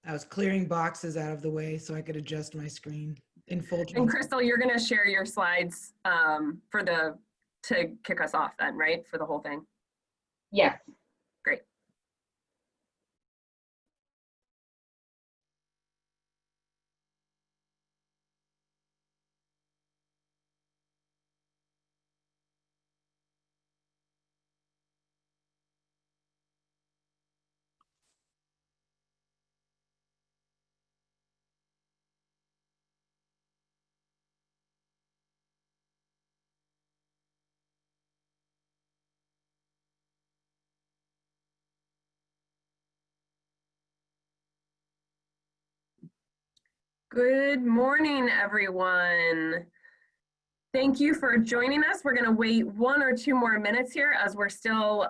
I was clearing boxes out of the way so I could adjust my screen in full And transparency. Crystal, you're going to share your slides to kick us off then, right? For the whole thing. Yes. Great. Good morning, everyone. Thank you for joining us. We're going to wait 1 or 2 more minutes here as we're still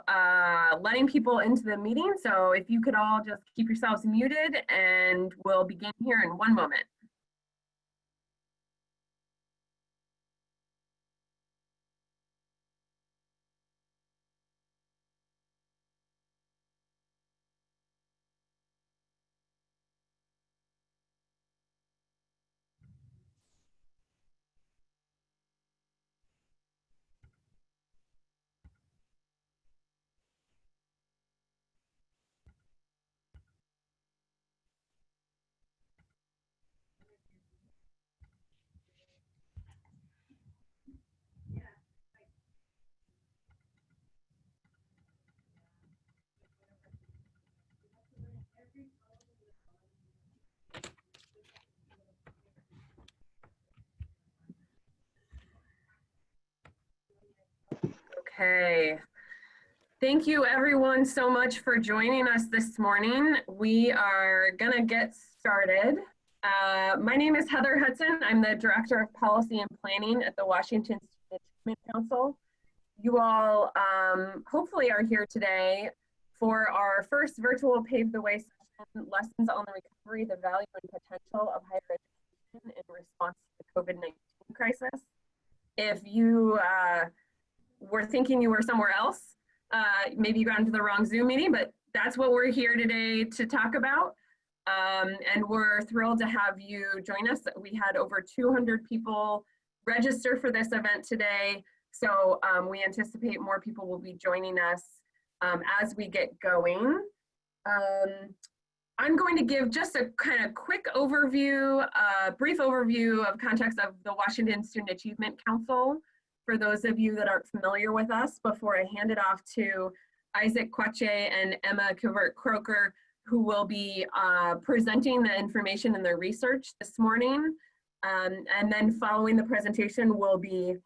letting people into the meeting. So if you could all just keep yourselves muted, and we'll begin here in 1 moment. Okay. Thank you everyone so much for joining us this morning. We are gonna get started. My name is Heather Hudson. I'm the Director of Policy and Planning at the Washington Student Achievement Council. You all hopefully are here today for our first virtual Pave the Way session, Lessons on the Recovery, the Value and Potential of Higher Education in Response to the COVID-19 crisis. If you were thinking you were somewhere else, maybe you got into the wrong Zoom meeting, but that's what we're here today to talk about. And we're thrilled to have you join us. We had over 200 people register for this event today. So we anticipate more people will be joining us as we get going. I'm going to give just a kind of quick overview, brief overview of context of the Washington Student Achievement Council for those of you that aren't familiar with us before I hand it off to Isaac Quache and Emma Covert-Croker, who will be presenting the information in their research this morning. And then following the presentation, we'll be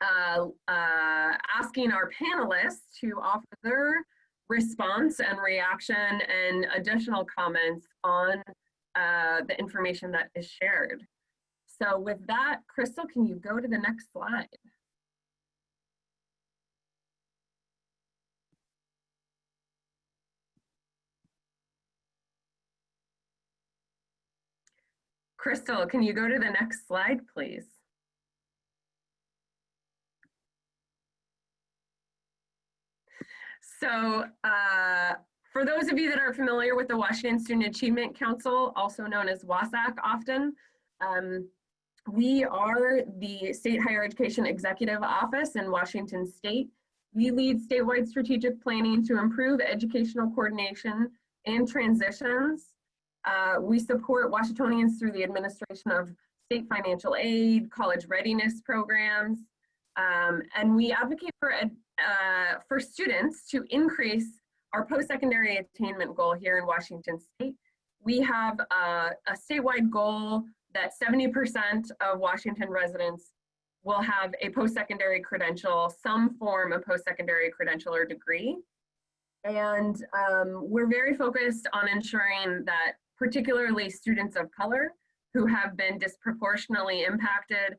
asking our panelists to offer their response and reaction and additional comments on the information that is shared. So with that, Crystal, can you go to the next slide? Crystal, can you go to the next slide, please? So for those of you that aren't familiar with the Washington Student Achievement Council, also known as WASAC often, we are the State Higher Education Executive Office in Washington State. We lead statewide strategic planning to improve educational coordination and transitions. We support Washingtonians through the administration of state financial aid, college readiness programs, and we advocate for students to increase our post-secondary attainment goal here in Washington State. We have a statewide goal that 70% of Washington residents will have a post-secondary credential, some form of post-secondary credential or degree. And we're very focused on ensuring that particularly students of color who have been disproportionately impacted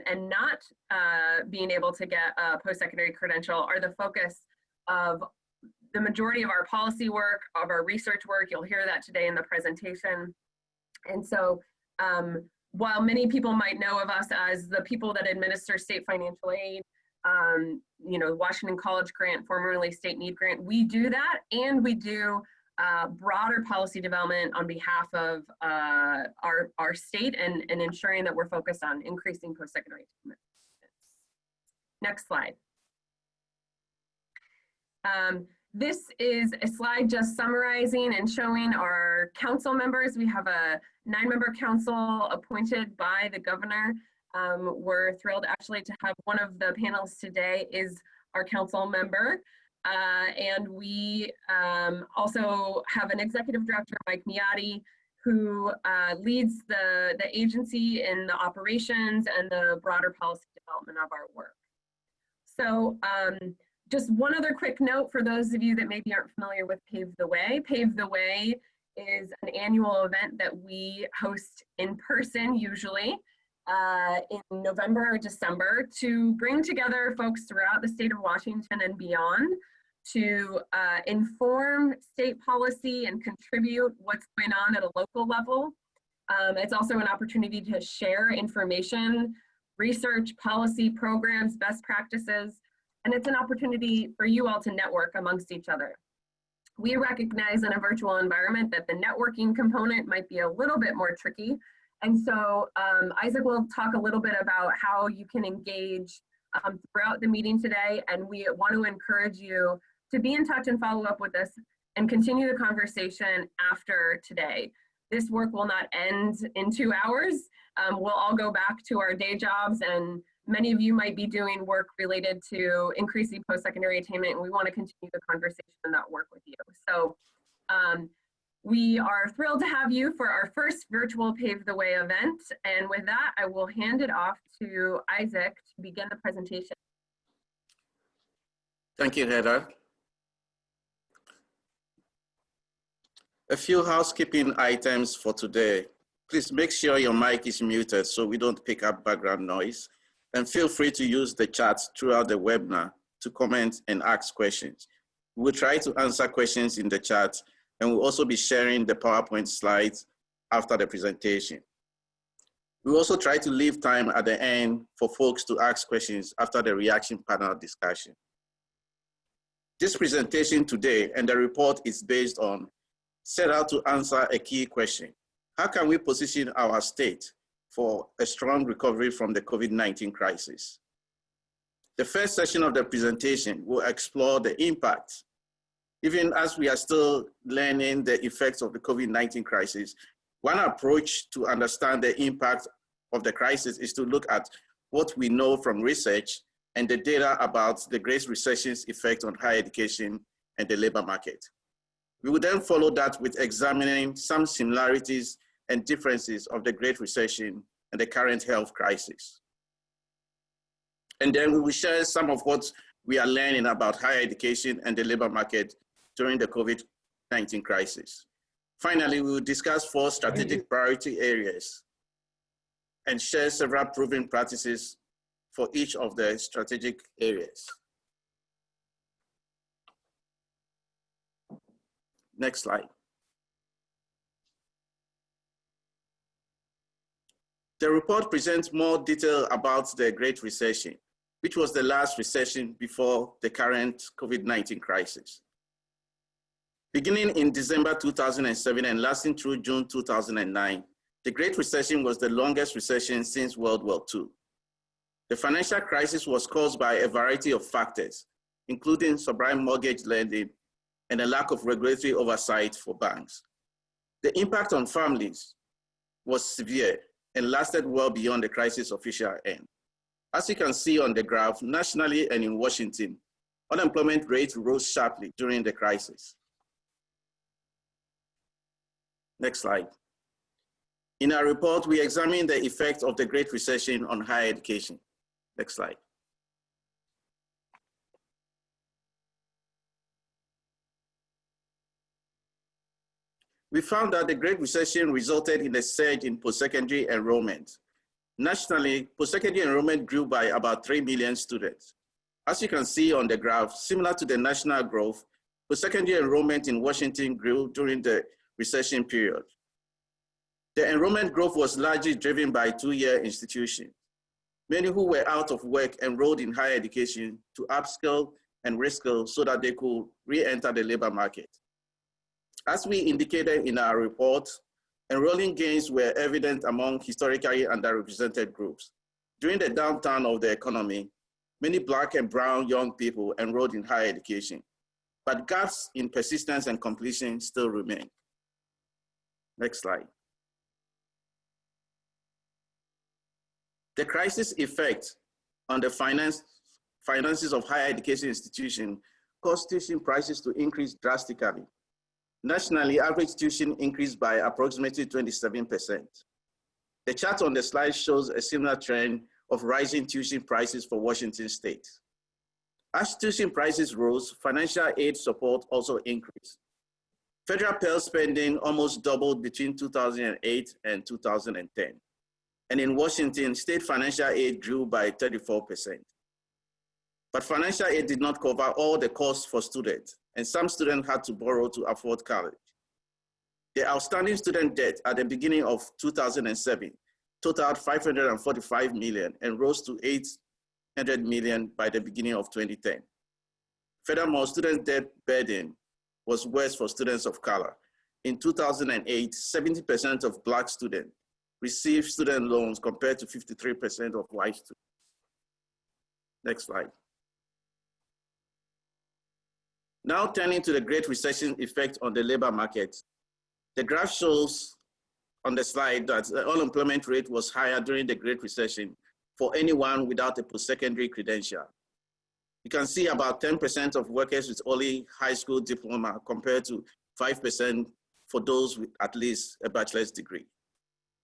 and not being able to get a post-secondary credential are the focus of the majority of our policy work, of our research work. You'll hear that today in the presentation. And so while many people might know of us as the people that administer state financial aid, you know, Washington College Grant, formerly State Need Grant, we do that, and we do broader policy development on behalf of our state and ensuring that we're focused on increasing post-secondary attainment. Next slide. This is a slide just summarizing and showing our council members. We have a 9-member council appointed by the governor. We're thrilled actually to have one of the panelists today is our council member. And we also have an executive director, Mike Miati, who leads the agency in the operations and the broader policy development of our work. So just one other quick note for those of you that maybe aren't familiar with Pave the Way. Pave the Way is an annual event that we host in person usually in November or December to bring together folks throughout the state of Washington and beyond to inform state policy and contribute what's going on at a local level. It's also an opportunity to share information, research, policy, programs, best practices, and it's an opportunity for you all to network amongst each other. We recognize in a virtual environment that the networking component might be a little bit more tricky. And so Isaac will talk a little bit about how you can engage throughout the meeting today. And we want to encourage you to be in touch and follow up with us and continue the conversation after today. This work will not end in 2 hours. We'll all go back to our day jobs, and many of you might be doing work related to increasing post-secondary attainment, and we want to continue the conversation and that work with you. So we are thrilled to have you for our first virtual Pave the Way event. And with that, I will hand it off to Isaac to begin the presentation. Thank you, Heather. A few housekeeping items for today. Please make sure your mic is muted so we don't pick up background noise. And feel free to use the chat throughout the webinar to comment and ask questions. We'll try to answer questions in the chat, and we'll also be sharing the PowerPoint slides after the presentation. We'll also try to leave time at the end for folks to ask questions after the reaction panel discussion. This presentation today and the report is based on set out to answer a key question. How can we position our state for a strong recovery from the COVID-19 crisis? The first session of the presentation will explore the impact. Even as we are still learning the effects of the COVID-19 crisis, one approach to understand the impact of the crisis is to look at what we know from research and the data about the Great Recession's effect on higher education and the labor market. We will then follow that with examining some similarities and differences of the Great Recession and the current health crisis. And then we will share some of what we are learning about higher education and the labor market during the COVID-19 crisis. Finally, we will discuss 4 strategic priority areas and share several proven practices for each of the strategic areas. Next slide. The report presents more detail about the Great Recession, which was the last recession before the current COVID-19 crisis. Beginning in December 2007 and lasting through June 2009, the Great Recession was the longest recession since World War II. The financial crisis was caused by a variety of factors, including subprime mortgage lending and a lack of regulatory oversight for banks. The impact on families was severe and lasted well beyond the crisis' official end. As you can see on the graph, nationally and in Washington, unemployment rates rose sharply during the crisis. Next slide. In our report, we examine the effect of the Great Recession on higher education. Next slide. We found that the Great Recession resulted in a surge in post-secondary enrollment. Nationally, post-secondary enrollment grew by about 3 million students. As you can see on the graph, similar to the national growth, post-secondary enrollment in Washington grew during the recession period. The enrollment growth was largely driven by 2-year institutions. Many who were out of work enrolled in higher education to upskill and reskill so that they could re-enter the labor market. As we indicated in our report, enrolling gains were evident among historically underrepresented groups. During the downturn of the economy, many Black and brown young people enrolled in higher education, but gaps in persistence and completion still remain. Next slide. The crisis effect on the finances of higher education institutions caused tuition prices to increase drastically. Nationally, average tuition increased by approximately 27%. The chart on the slide shows a similar trend of rising tuition prices for Washington State. As tuition prices rose, financial aid support also increased. Federal Pell spending almost doubled between 2008 and 2010. And in Washington, state financial aid grew by 34%. But financial aid did not cover all the costs for students, and some students had to borrow to afford college. The outstanding student debt at the beginning of 2007 totaled $545 million and rose to $800 million by the beginning of 2010. Furthermore, student debt burden was worse for students of color. In 2008, 70% of Black students received student loans compared to 53% of white students. Next slide. Now turning to the Great Recession effect on the labor market. The graph shows on the slide that the unemployment rate was higher during the Great Recession for anyone without a post-secondary credential. You can see about 10% of workers with only high school diploma compared to 5% for those with at least a bachelor's degree.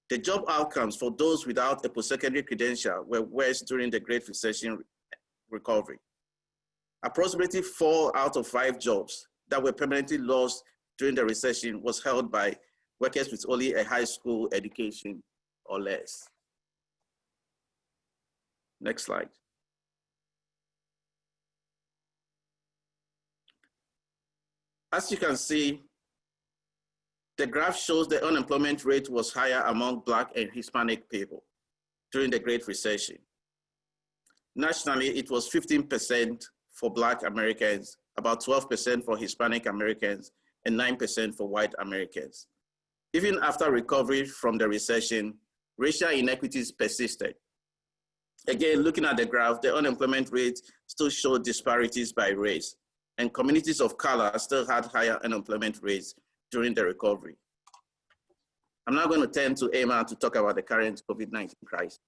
The job outcomes for those without a post-secondary credential were worse during the Great Recession recovery. Approximately 4 out of 5 jobs that were permanently lost during the recession was held by workers with only a high school education or less. Next slide. As you can see, the graph shows the unemployment rate was higher among Black and Hispanic people during the Great Recession. Nationally, it was 15% for Black Americans, about 12% for Hispanic Americans, and 9% for white Americans. Even after recovery from the recession, racial inequities persisted. Again, looking at the graph, the unemployment rate still showed disparities by race, and communities of color still had higher unemployment rates during the recovery. I'm now going to turn to Emma to talk about the current COVID-19 crisis.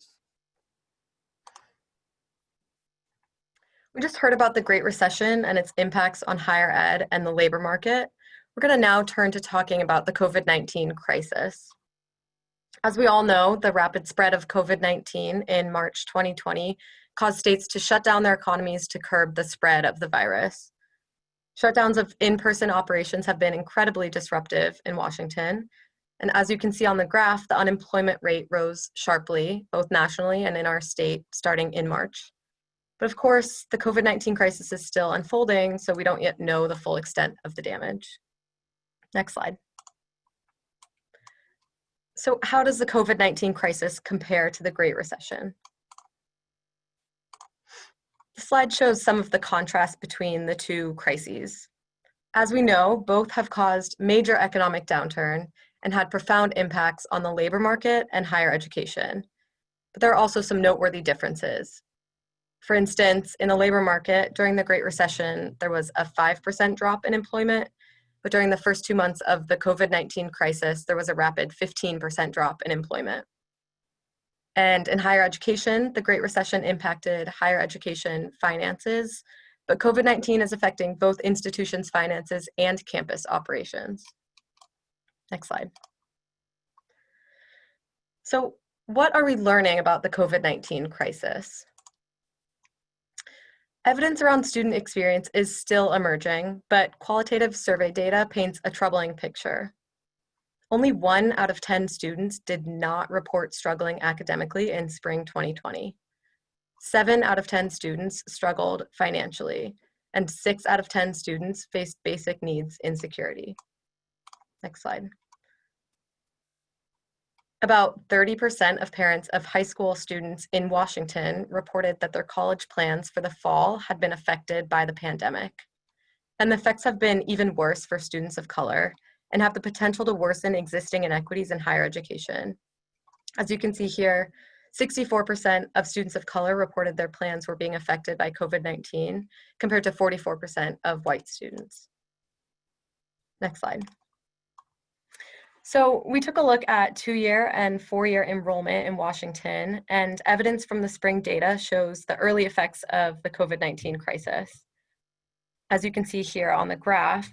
We just heard about the Great Recession and its impacts on higher ed and the labor market. We're going to now turn to talking about the COVID-19 crisis. As we all know, the rapid spread of COVID-19 in March 2020 caused states to shut down their economies to curb the spread of the virus. Shutdowns of in-person operations have been incredibly disruptive in Washington. And as you can see on the graph, the unemployment rate rose sharply, both nationally and in our state, starting in March. But of course, the COVID-19 crisis is still unfolding, so we don't yet know the full extent of the damage. Next slide. So how does the COVID-19 crisis compare to the Great Recession? The slide shows some of the contrast between the two crises. As we know, both have caused major economic downturn and had profound impacts on the labor market and higher education. But there are also some noteworthy differences. For instance, in the labor market, during the Great Recession, there was a 5% drop in employment, but during the first 2 months of the COVID-19 crisis, there was a rapid 15% drop in employment. And in higher education, the Great Recession impacted higher education finances, but COVID-19 is affecting both institutions' finances and campus operations. Next slide. So what are we learning about the COVID-19 crisis? Evidence around student experience is still emerging, but qualitative survey data paints a troubling picture. Only 1 out of 10 students did not report struggling academically in spring 2020. 7 out of 10 students struggled financially, and 6 out of 10 students faced basic needs insecurity. Next slide. About 30% of parents of high school students in Washington reported that their college plans for the fall had been affected by the pandemic. And the effects have been even worse for students of color, and have the potential to worsen existing inequities in higher education. As you can see here, 64% of students of color reported their plans were being affected by COVID-19, compared to 44% of white students. Next slide. So we took a look at 2-year and 4-year enrollment in Washington, and evidence from the spring data shows the early effects of the COVID-19 crisis. As you can see here on the graph,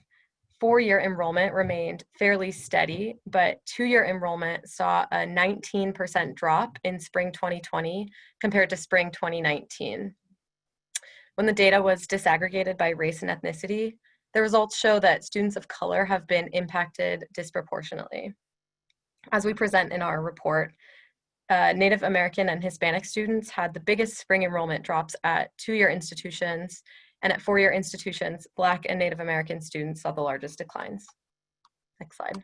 4-year enrollment remained fairly steady, but 2-year enrollment saw a 19% drop in spring 2020 compared to spring 2019. When the data was disaggregated by race and ethnicity, the results show that students of color have been impacted disproportionately. As we present in our report, Native American and Hispanic students had the biggest spring enrollment drops at 2-year institutions, and at 4-year institutions, Black and Native American students saw the largest declines. Next slide.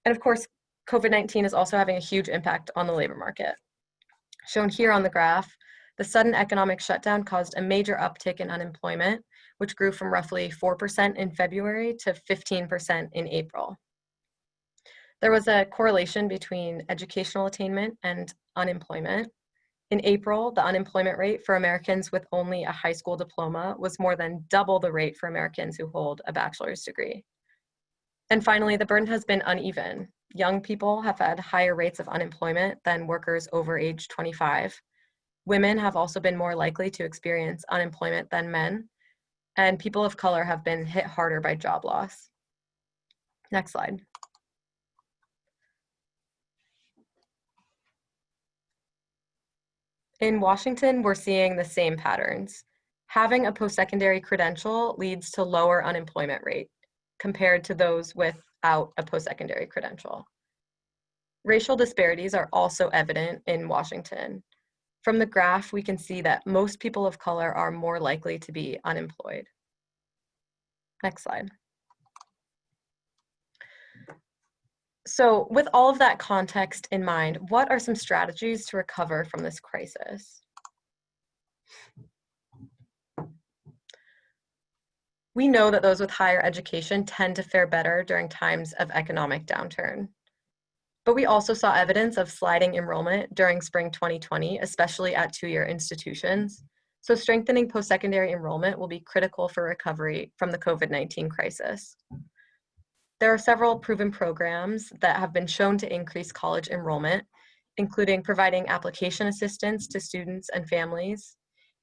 And of course, COVID-19 is also having a huge impact on the labor market. Shown here on the graph, the sudden economic shutdown caused a major uptick in unemployment, which grew from roughly 4% in February to 15% in April. There was a correlation between educational attainment and unemployment. In April, the unemployment rate for Americans with only a high school diploma was more than double the rate for Americans who hold a bachelor's degree. And finally, the burden has been uneven. Young people have had higher rates of unemployment than workers over age 25. Women have also been more likely to experience unemployment than men, and people of color have been hit harder by job loss. Next slide. In Washington, we're seeing the same patterns. Having a post-secondary credential leads to lower unemployment rate compared to those without a post-secondary credential. Racial disparities are also evident in Washington. From the graph, we can see that most people of color are more likely to be unemployed. Next slide. So with all of that context in mind, what are some strategies to recover from this crisis? We know that those with higher education tend to fare better during times of economic downturn. But we also saw evidence of sliding enrollment during spring 2020, especially at 2-year institutions. So strengthening post-secondary enrollment will be critical for recovery from the COVID-19 crisis. There are several proven programs that have been shown to increase college enrollment, including providing application assistance to students and families,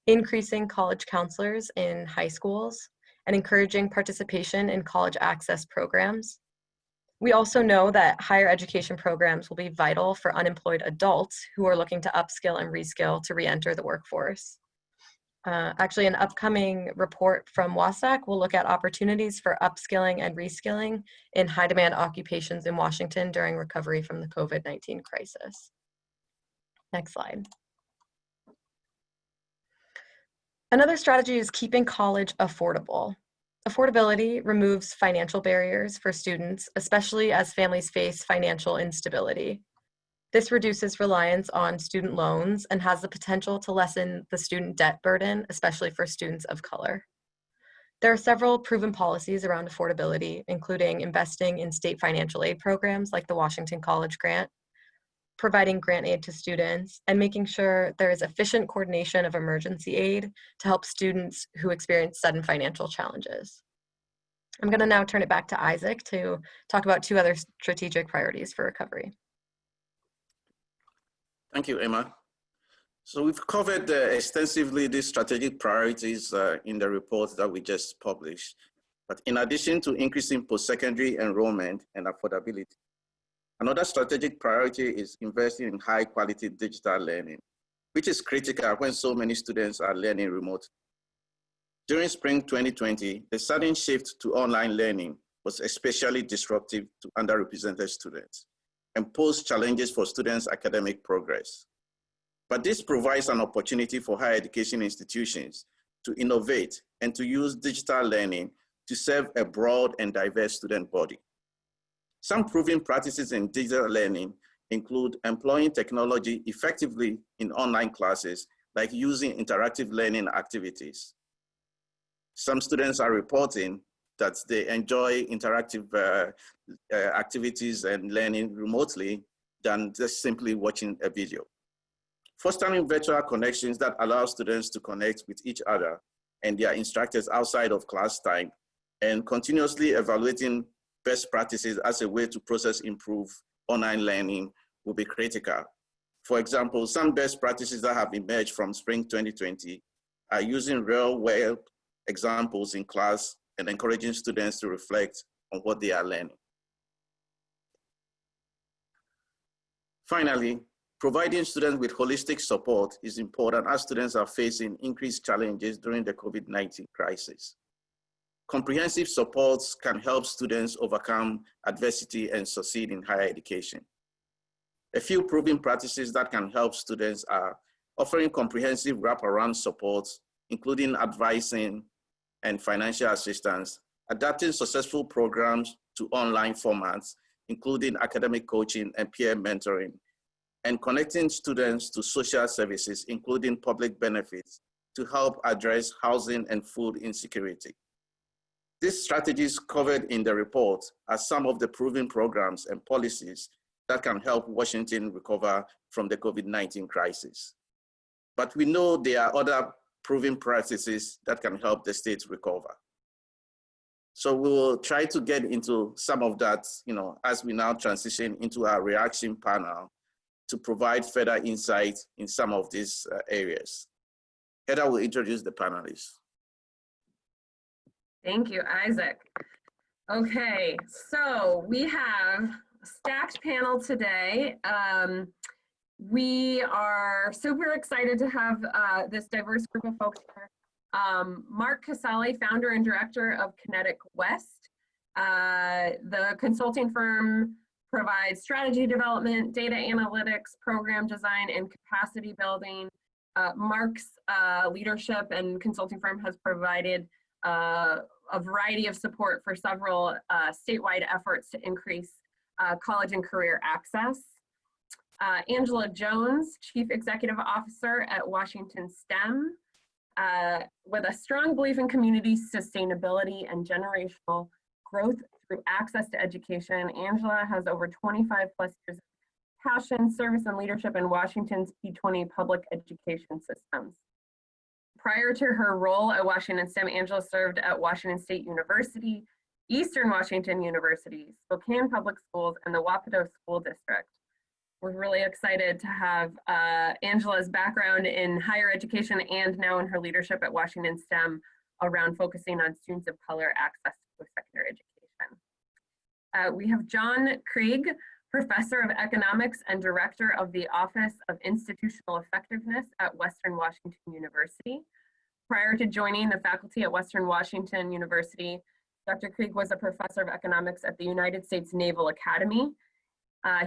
increasing college counselors in high schools, and encouraging participation in college access programs. We also know that higher education programs will be vital for unemployed adults who are looking to upskill and reskill to re-enter the workforce. Actually, an upcoming report from WASAC will look at opportunities for upskilling and reskilling in high-demand occupations in Washington during recovery from the COVID-19 crisis. Next slide. Another strategy is keeping college affordable. Affordability removes financial barriers for students, especially as families face financial instability. This reduces reliance on student loans and has the potential to lessen the student debt burden, especially for students of color. There are several proven policies around affordability, including investing in state financial aid programs like the Washington College Grant, providing grant aid to students, and making sure there is efficient coordination of emergency aid to help students who experience sudden financial challenges. I'm going to now turn it back to Isaac to talk about 2 other strategic priorities for recovery. Thank you, Emma. So we've covered extensively these strategic priorities in the report that we just published. But in addition to increasing post-secondary enrollment and affordability, another strategic priority is investing in high-quality digital learning, which is critical when so many students are learning remotely. During spring 2020, the sudden shift to online learning was especially disruptive to underrepresented students and posed challenges for students' academic progress. But this provides an opportunity for higher education institutions to innovate and to use digital learning to serve a broad and diverse student body. Some proven practices in digital learning include employing technology effectively in online classes, like using interactive learning activities. Some students are reporting that they enjoy interactive activities and learning remotely than just simply watching a video. Fostering virtual connections that allow students to connect with each other and their instructors outside of class time, and continuously evaluating best practices as a way to process improve online learning will be critical. For example, some best practices that have emerged from spring 2020 are using real world examples in class and encouraging students to reflect on what they are learning. Finally, providing students with holistic support is important as students are facing increased challenges during the COVID-19 crisis. Comprehensive supports can help students overcome adversity and succeed in higher education. A few proven practices that can help students are offering comprehensive wraparound support, including advising and financial assistance, adapting successful programs to online formats, including academic coaching and peer mentoring, and connecting students to social services, including public benefits, to help address housing and food insecurity. These strategies covered in the report are some of the proven programs and policies that can help Washington recover from the COVID-19 crisis. But we know there are other proven practices that can help the state recover. So we will try to get into some of that, as we now transition into our reaction panel to provide further insight in some of these areas. Heather will introduce the panelists. Thank you, Isaac. Okay, so we have a stacked panel today. We are super excited to have this diverse group of folks here. Mark Casale, founder and director of Kinetic West. The consulting firm provides strategy development, data analytics, program design, and capacity building. Mark's leadership and consulting firm has provided a variety of support for several statewide efforts to increase college and career access. Angela Jones, Chief Executive Officer at Washington STEM, with a strong belief in community sustainability and generational growth through access to education. Angela has over 25 plus years of passion, service, and leadership in Washington's P20 public education systems. Prior to her role at Washington STEM, Angela served at Washington State University, Eastern Washington University, Spokane Public Schools, and the Wapato School District. We're really excited to have Angela's background in higher education and now in her leadership at Washington STEM around focusing on students of color access to post-secondary education. We have John Krieg, Professor of Economics and Director of the Office of Institutional Effectiveness at Western Washington University. Prior to joining the faculty at Western Washington University, Dr. Krieg was a professor of economics at the United States Naval Academy.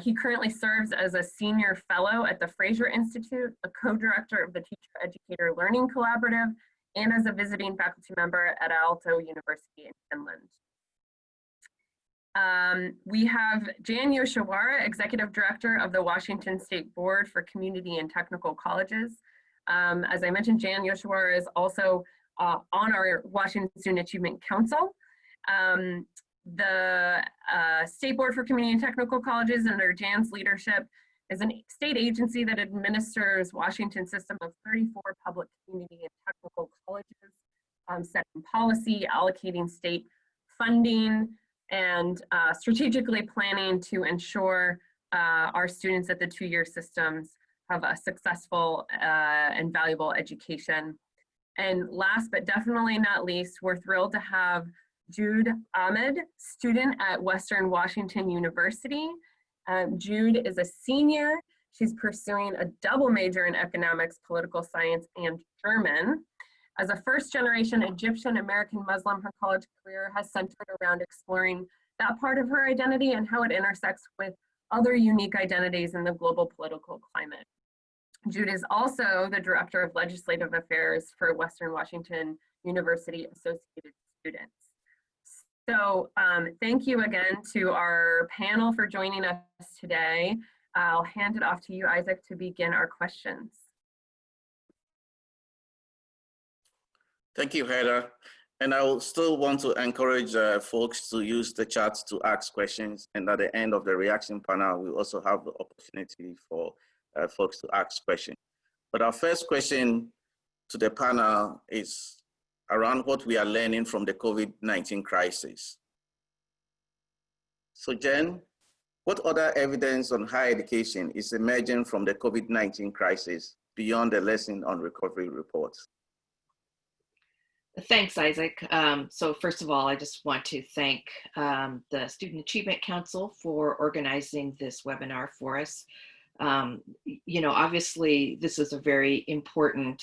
He currently serves as a senior fellow at the Fraser Institute, a co-director of the Teacher Educator Learning Collaborative, and as a visiting faculty member at Aalto University in Finland. We have Jan Yoshiwara, Executive Director of the Washington State Board for Community and Technical Colleges. As I mentioned, Jan Yoshiwara is also on our Washington Student Achievement Council. The State Board for Community and Technical Colleges, under Jan's leadership, is a state agency that administers Washington's system of 34 public community and technical colleges, setting policy, allocating state funding, and strategically planning to ensure our students at the two-year systems have a successful and valuable education. And last but definitely not least, we're thrilled to have Jude Ahmed, student at Western Washington University. Jude is a senior. She's pursuing a double major in economics, political science, and German. As a first-generation Egyptian American Muslim, her college career has centered around exploring that part of her identity and how it intersects with other unique identities in the global political climate. Jude is also the Director of Legislative Affairs for Western Washington University Associated Students. So thank you again to our panel for joining us today. I'll hand it off to you, Isaac, to begin our questions. Thank you, Heather. And I will still want to encourage folks to use the chat to ask questions. And at the end of the reaction panel, we also have the opportunity for folks to ask questions. But our first question to the panel is around what we are learning from the COVID-19 crisis. So Jen, what other evidence on higher education is emerging from the COVID-19 crisis beyond the lesson on recovery reports? Thanks, Isaac. So first of all, I just want to thank the Student Achievement Council for organizing this webinar for us. You know, obviously, this is a very important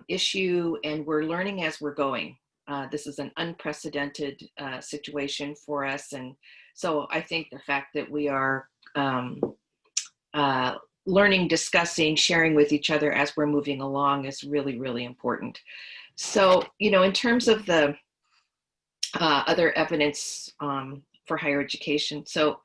issue, and we're learning as we're going. This is an unprecedented situation for us. And so I think the fact that we are learning, discussing, sharing with each other as we're moving along is really, really important. So, you know, in terms of the other evidence for higher education, so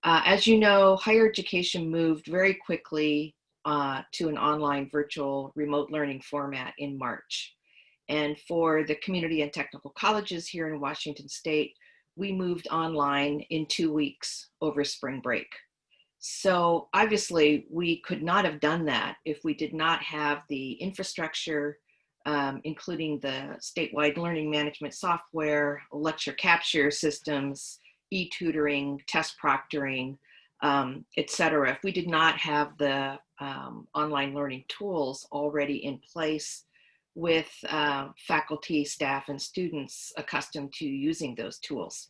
as you know, higher education moved very quickly to an online virtual remote learning format in March. And for the community and technical colleges here in Washington State, we moved online in 2 weeks over spring break. So obviously we could not have done that if we did not have the infrastructure, including the statewide learning management software, lecture capture systems, e-tutoring, test proctoring, et cetera. If we did not have the online learning tools already in place with faculty, staff, and students accustomed to using those tools.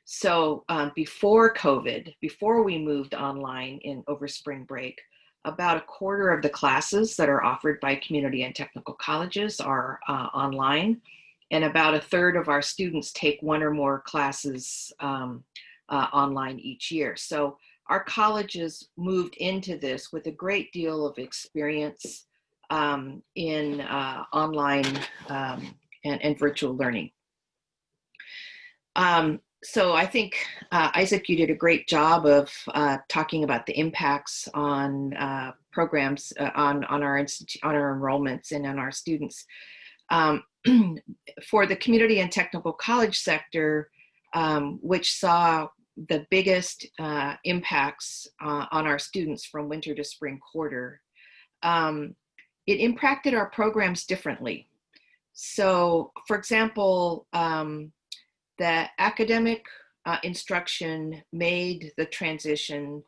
So before COVID, before we moved online over spring break, about a quarter of the classes that are offered by community and technical colleges are online, and about a third of our students take one or more classes online each year. So our colleges moved into this with a great deal of experience in online and virtual learning. So I think, Isaac, you did a great job of talking about the impacts on programs, on our enrollments and on our students. For the community and technical college sector, which saw the biggest impacts on our students from winter to spring quarter, it impacted our programs differently. So, for example, the academic instruction made the transition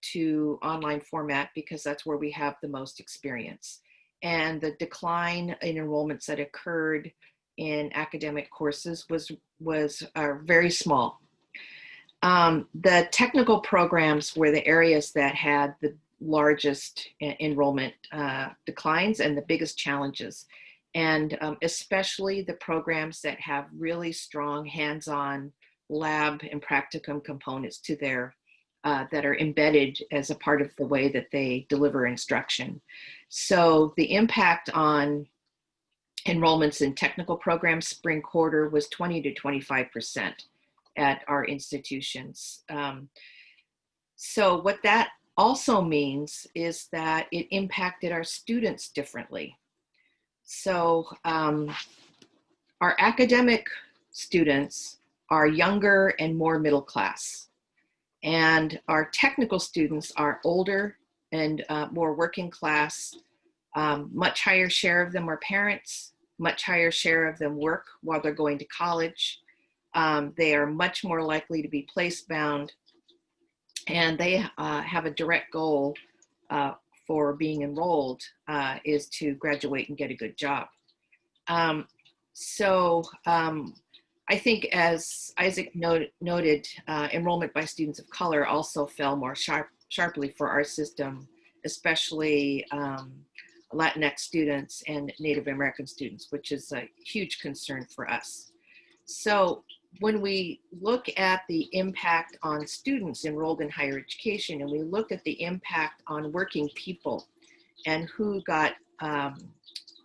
to online format because that's where we have the most experience. And the decline in enrollments that occurred in academic courses was very small. The technical programs were the areas that had the largest enrollment declines and the biggest challenges. And especially the programs that have really strong hands-on lab and practicum components to their, that are embedded as a part of the way that they deliver instruction. So the impact on enrollments in technical programs spring quarter was 20 to 25% at our institutions. So what that also means is that it impacted our students differently. So our academic students are younger and more middle class, and our technical students are older and more working class. Much higher share of them are parents, much higher share of them work while they're going to college. They are much more likely to be place bound, and they have a direct goal for being enrolled is to graduate and get a good job. I think, as Isaac noted, enrollment by students of color also fell more sharply for our system, especially Latinx students and Native American students, which is a huge concern for us. So when we look at the impact on students enrolled in higher education, and we look at the impact on working people and who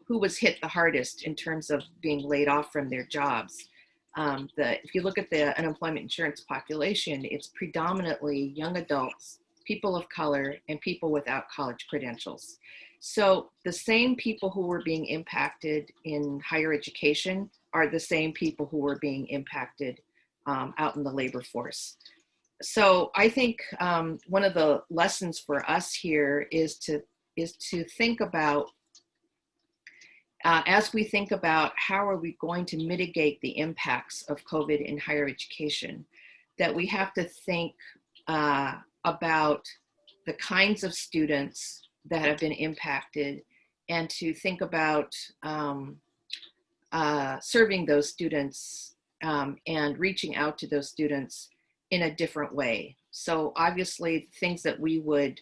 was hit the hardest in terms of being laid off from their jobs, if you look at the unemployment insurance population, it's predominantly young adults people of color, and people without college credentials. So the same people who were being impacted in higher education are the same people who were being impacted out in the labor force. So I think one of the lessons for us here is to think about, as we think about how are we going to mitigate the impacts of COVID in higher education, that we have to think about the kinds of students that have been impacted, and to think about serving those students and reaching out to those students in a different way. So obviously things that we would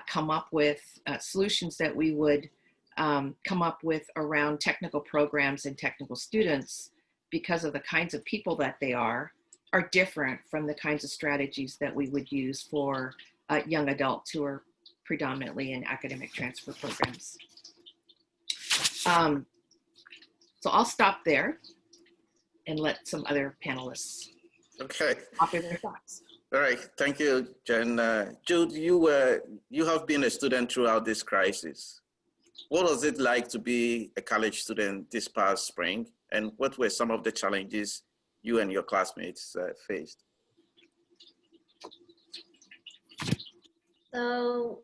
come up with, solutions that we would come up with around technical programs and technical students, because of the kinds of people that they are different from the kinds of strategies that we would use for young adults who are predominantly in academic transfer programs. So I'll stop there and let some other panelists Okay. offer their thoughts. All right. Thank you, Jen. Jude, you have been a student throughout this crisis. What was it like to be a college student this past spring? And what were some of the challenges you and your classmates faced? So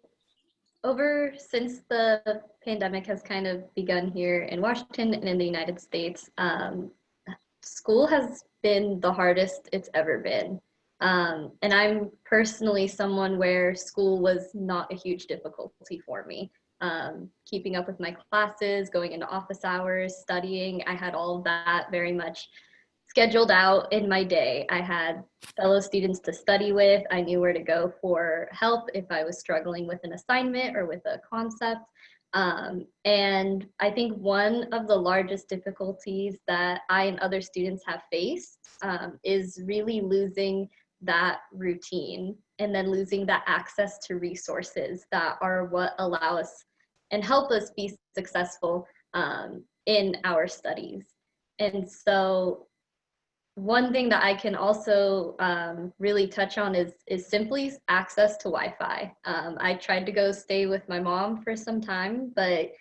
since the pandemic has kind of begun here in Washington and in the United States, school has been the hardest it's ever been. And I'm personally someone where school was not a huge difficulty for me. Keeping up with my classes, going into office hours, studying, I had all of that very much scheduled out in my day. I had fellow students to study with. I knew where to go for help if I was struggling with an assignment or with a concept. And I think one of the largest difficulties that I and other students have faced is really losing that routine, and then losing that access to resources that are what allow us and help us be successful in our studies. And so one thing that I can also really touch on is simply access to Wi-Fi. I tried to go stay with my mom for some time, but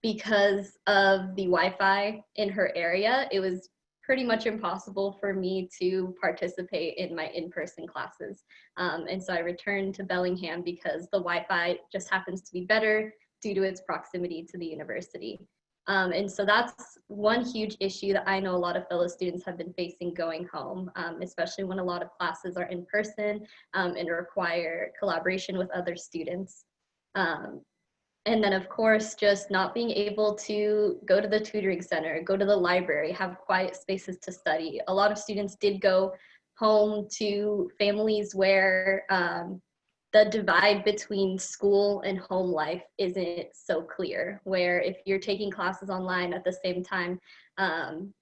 because of the Wi-Fi in her area, it was pretty much impossible for me to participate in my in-person classes. And so I returned to Bellingham because the Wi-Fi just happens to be better due to its proximity to the university. And so that's one huge issue that I know a lot of fellow students have been facing going home, especially when a lot of classes are in person and require collaboration with other students. And then of course, just not being able to go to the tutoring center, go to the library, have quiet spaces to study. A lot of students did go home to families where the divide between school and home life isn't so clear, where if you're taking classes online at the same time,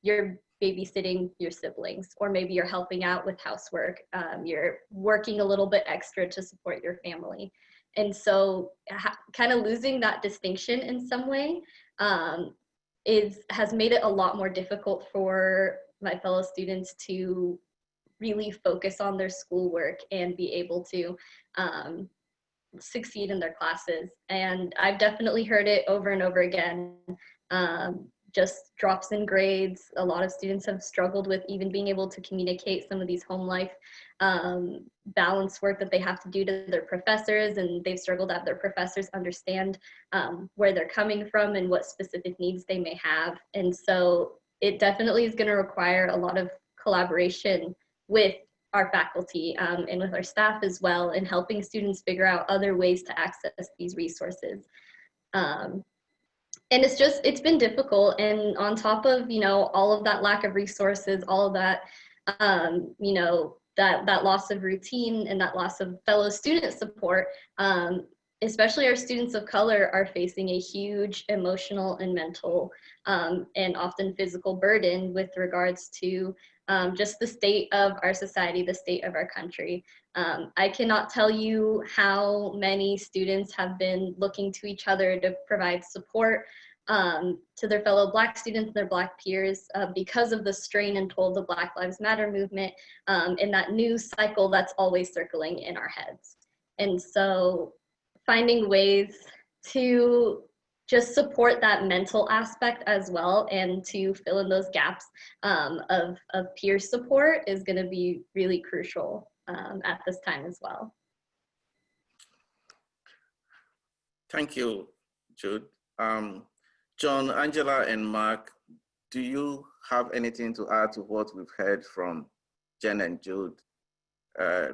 you're babysitting your siblings, or maybe you're helping out with housework, you're working a little bit extra to support your family. And so kind of losing that distinction in some way has made it a lot more difficult for my fellow students to really focus on their schoolwork and be able to succeed in their classes. And I've definitely heard it over and over again, just drops in grades. A lot of students have struggled with even being able to communicate some of these home life balance work that they have to do to their professors, and they've struggled to have their professors understand where they're coming from and what specific needs they may have. And so it definitely is going to require a lot of collaboration with our faculty and with our staff as well, in helping students figure out other ways to access these resources. And it's been difficult. And on top of, all of that lack of resources, all of that, that loss of routine and that loss of fellow student support, especially our students of color are facing a huge emotional and mental and often physical burden with regards to just the state of our society, the state of our country. I cannot tell you how many students have been looking to each other to provide support to their fellow Black students and their Black peers because of the strain and toll of the Black Lives Matter movement and that news cycle that's always circling in our heads. And so finding ways to just support that mental aspect as well and to fill in those gaps of peer support is going to be really crucial at this time as well. Thank you, Jude. John, Angela, and Mark, do you have anything to add to what we've heard from Jen and Jude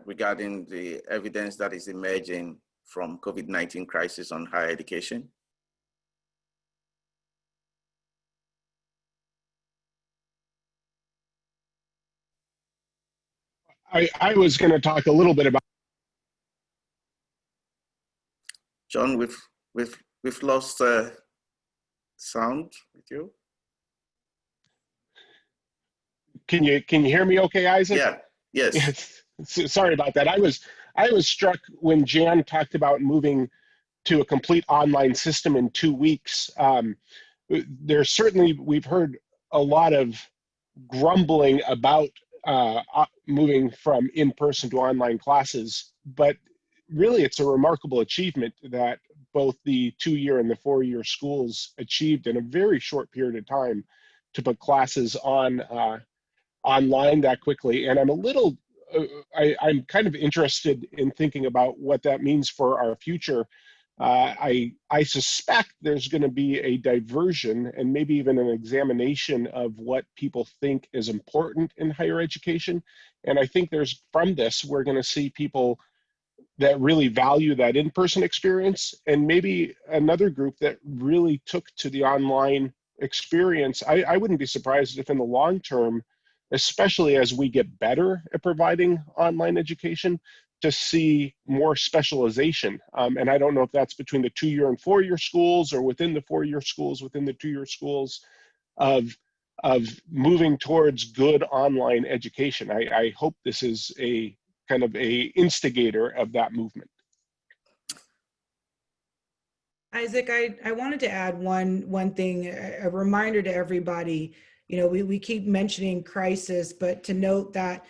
regarding the evidence that is emerging from COVID-19 crisis on higher education? I was going to talk a little bit about. John, we've lost sound with you. Can you hear me okay, Isaac? Yeah, yes. Sorry about that. I was struck when Jan talked about moving to a complete online system in 2 weeks. There's certainly, we've heard a lot of grumbling about moving from in-person to online classes, but really it's a remarkable achievement that both the 2-year and the 4-year schools achieved in a very short period of time to put classes on online that quickly. And I'm a little, I'm kind of interested in thinking about what that means for our future. I suspect there's going to be a diversion and maybe even an examination of what people think is important in higher education. And I think from this, we're going to see people that really value that in-person experience, and maybe another group that really took to the online experience. I wouldn't be surprised if in the long term, especially as we get better at providing online education, to see more specialization. And I don't know if that's between the 2-year and 4-year schools or within the 4-year schools, within the 2-year schools, of moving towards good online education. I hope this is a kind of a instigator of that movement. Isaac, I wanted to add one thing, a reminder to everybody. You know, we keep mentioning crisis, but to note that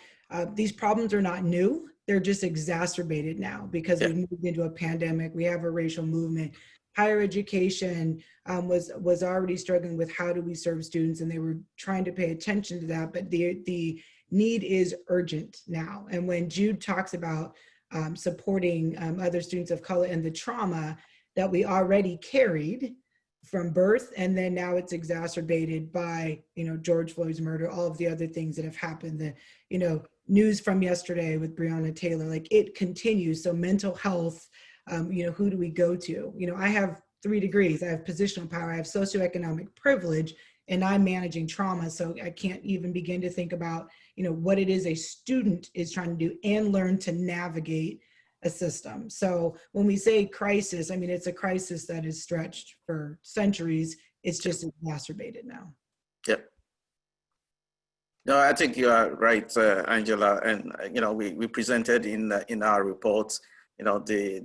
these problems are not new. They're just exacerbated now because we've moved into a pandemic. We have a racial movement. Higher education was already struggling with how do we serve students, and they were trying to pay attention to that. But the need is urgent now. And when Jude talks about supporting other students of color and the trauma that we already carried from birth, and then now it's exacerbated by, you know, George Floyd's murder, all of the other things that have happened, the, you know, news from yesterday with Breonna Taylor, like it continues. So mental health, you know, who do we go to? You know, I have 3 degrees, I have positional power, I have socioeconomic privilege, and I'm managing trauma. So I can't even begin to think about, you know, what it is a student is trying to do and learn to navigate a system. So when we say crisis, I mean, it's a crisis that is stretched for centuries. It's just exacerbated now. Yep. No, I think you are right, Angela. And, you know, we presented in our report, you know, the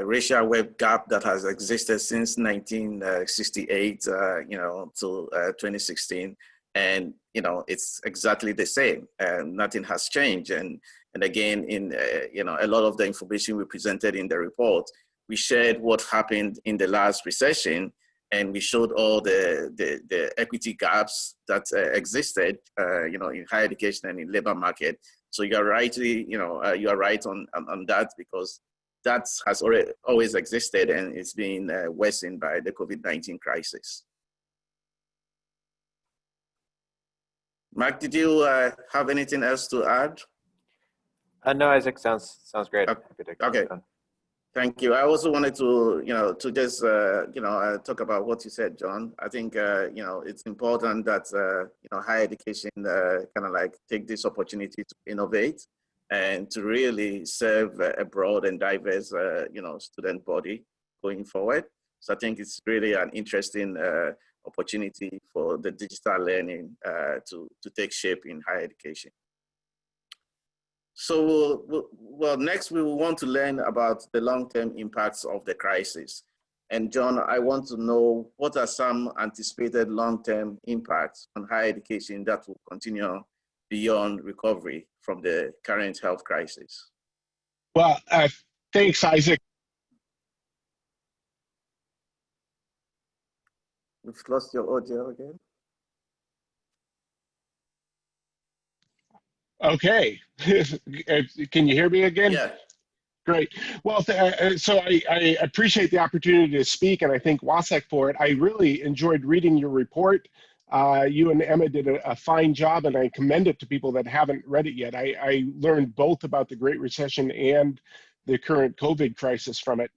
racial wealth gap that has existed since 1968, you know, to 2016. And, you know, it's exactly the same. Nothing has changed. And again, in, you know, a lot of the information we presented in the report, we shared what happened in the last recession, and we showed all the equity gaps that existed, you know, in higher education and in labor market. So you're rightly, you know, you are right on that, because that has always existed, and it's been worsened by the COVID-19 crisis. Mark, did you have anything else to add? No, Isaac, sounds great. Okay. Happy to Okay. Thank you. I also wanted to, you know, to just, you know, talk about what you said, John. I think, you know, it's important that, you know, higher education kind of like take this opportunity to innovate and to really serve a broad and diverse, you know, student body going forward. So I think it's really an interesting opportunity for the digital learning to take shape in higher education. So, well, next we will want to learn about the long-term impacts of the crisis. And John, I want to know what are some anticipated long-term impacts on higher education that will continue beyond recovery from the current health crisis? Well, Thanks, Isaac. You've lost your audio again. Okay. Can you hear me again? Yeah. Great. Well, so I appreciate the opportunity to speak, and I thank WASEC for it. I really enjoyed reading your report. You and Emma did a fine job, and I commend it to people that haven't read it yet. I learned both about the Great Recession and the current COVID crisis from it.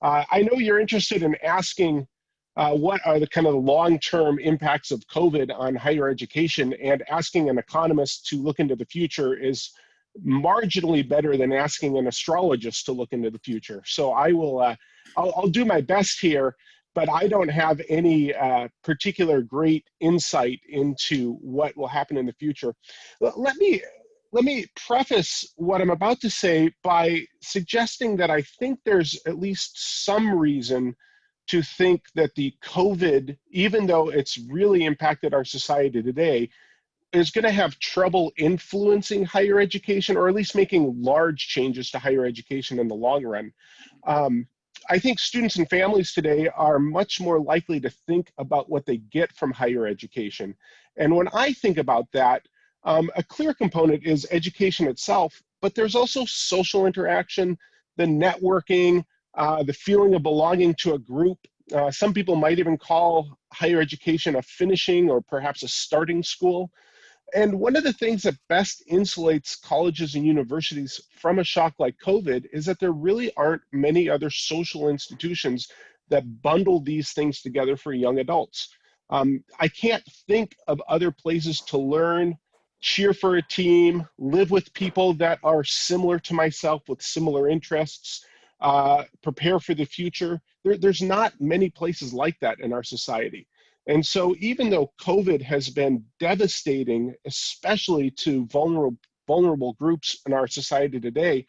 I know you're interested in asking what are the kind of long-term impacts of COVID on higher education, and asking an economist to look into the future is marginally better than asking an astrologist to look into the future. So I will, I'll do my best here, but I don't have any particular great insight into what will happen in the future. Let me preface what I'm about to say by suggesting that I think there's at least some reason to think that the COVID, even though it's really impacted our society today, is going to have trouble influencing higher education, or at least making large changes to higher education in the long run. I think students and families today are much more likely to think about what they get from higher education. And when I think about that, a clear component is education itself, but there's also social interaction, the networking, the feeling of belonging to a group. Some people might even call higher education a finishing or perhaps a starting school. And one of the things that best insulates colleges and universities from a shock like COVID is that there really aren't many other social institutions that bundle these things together for young adults. I can't think of other places to learn, cheer for a team, live with people that are similar to myself with similar interests, prepare for the future. There's not many places like that in our society. And so even though COVID has been devastating, especially to vulnerable groups in our society today,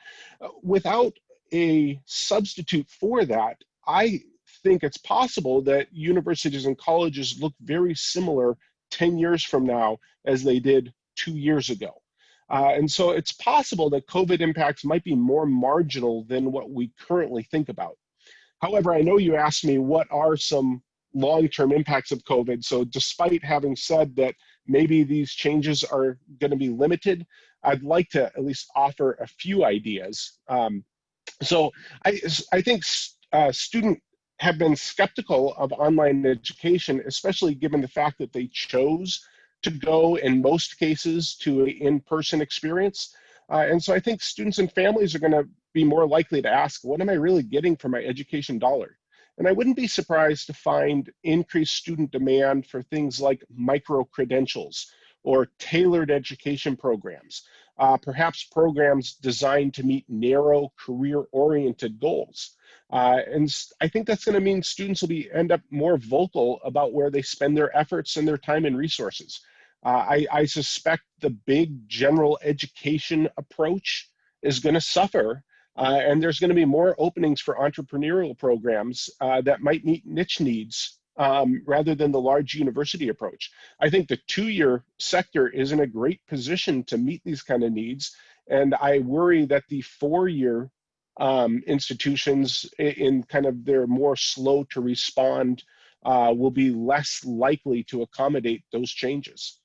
without a substitute for that, I think it's possible that universities and colleges look very similar 10 years from now as they did 2 years ago. And so it's possible that COVID impacts might be more marginal than what we currently think about. However, I know you asked me what are some long-term impacts of COVID. So despite having said that maybe these changes are going to be limited, I'd like to at least offer a few ideas. So I think students have been skeptical of online education, especially given the fact that they chose to go in most cases to an in-person experience. And so I think students and families are going to be more likely to ask, what am I really getting for my education dollar? And I wouldn't be surprised to find increased student demand for things like micro-credentials or tailored education programs, perhaps programs designed to meet narrow career-oriented goals. And I think that's going to mean students will end up more vocal about where they spend their efforts and their time and resources. I suspect the big general education approach is going to suffer, and there's going to be more openings for entrepreneurial programs that might meet niche needs rather than the large university approach. I think the two-year sector is in a great position to meet these kind of needs, and I worry that the four-year institutions in kind of their more slow to respond will be less likely to accommodate those changes.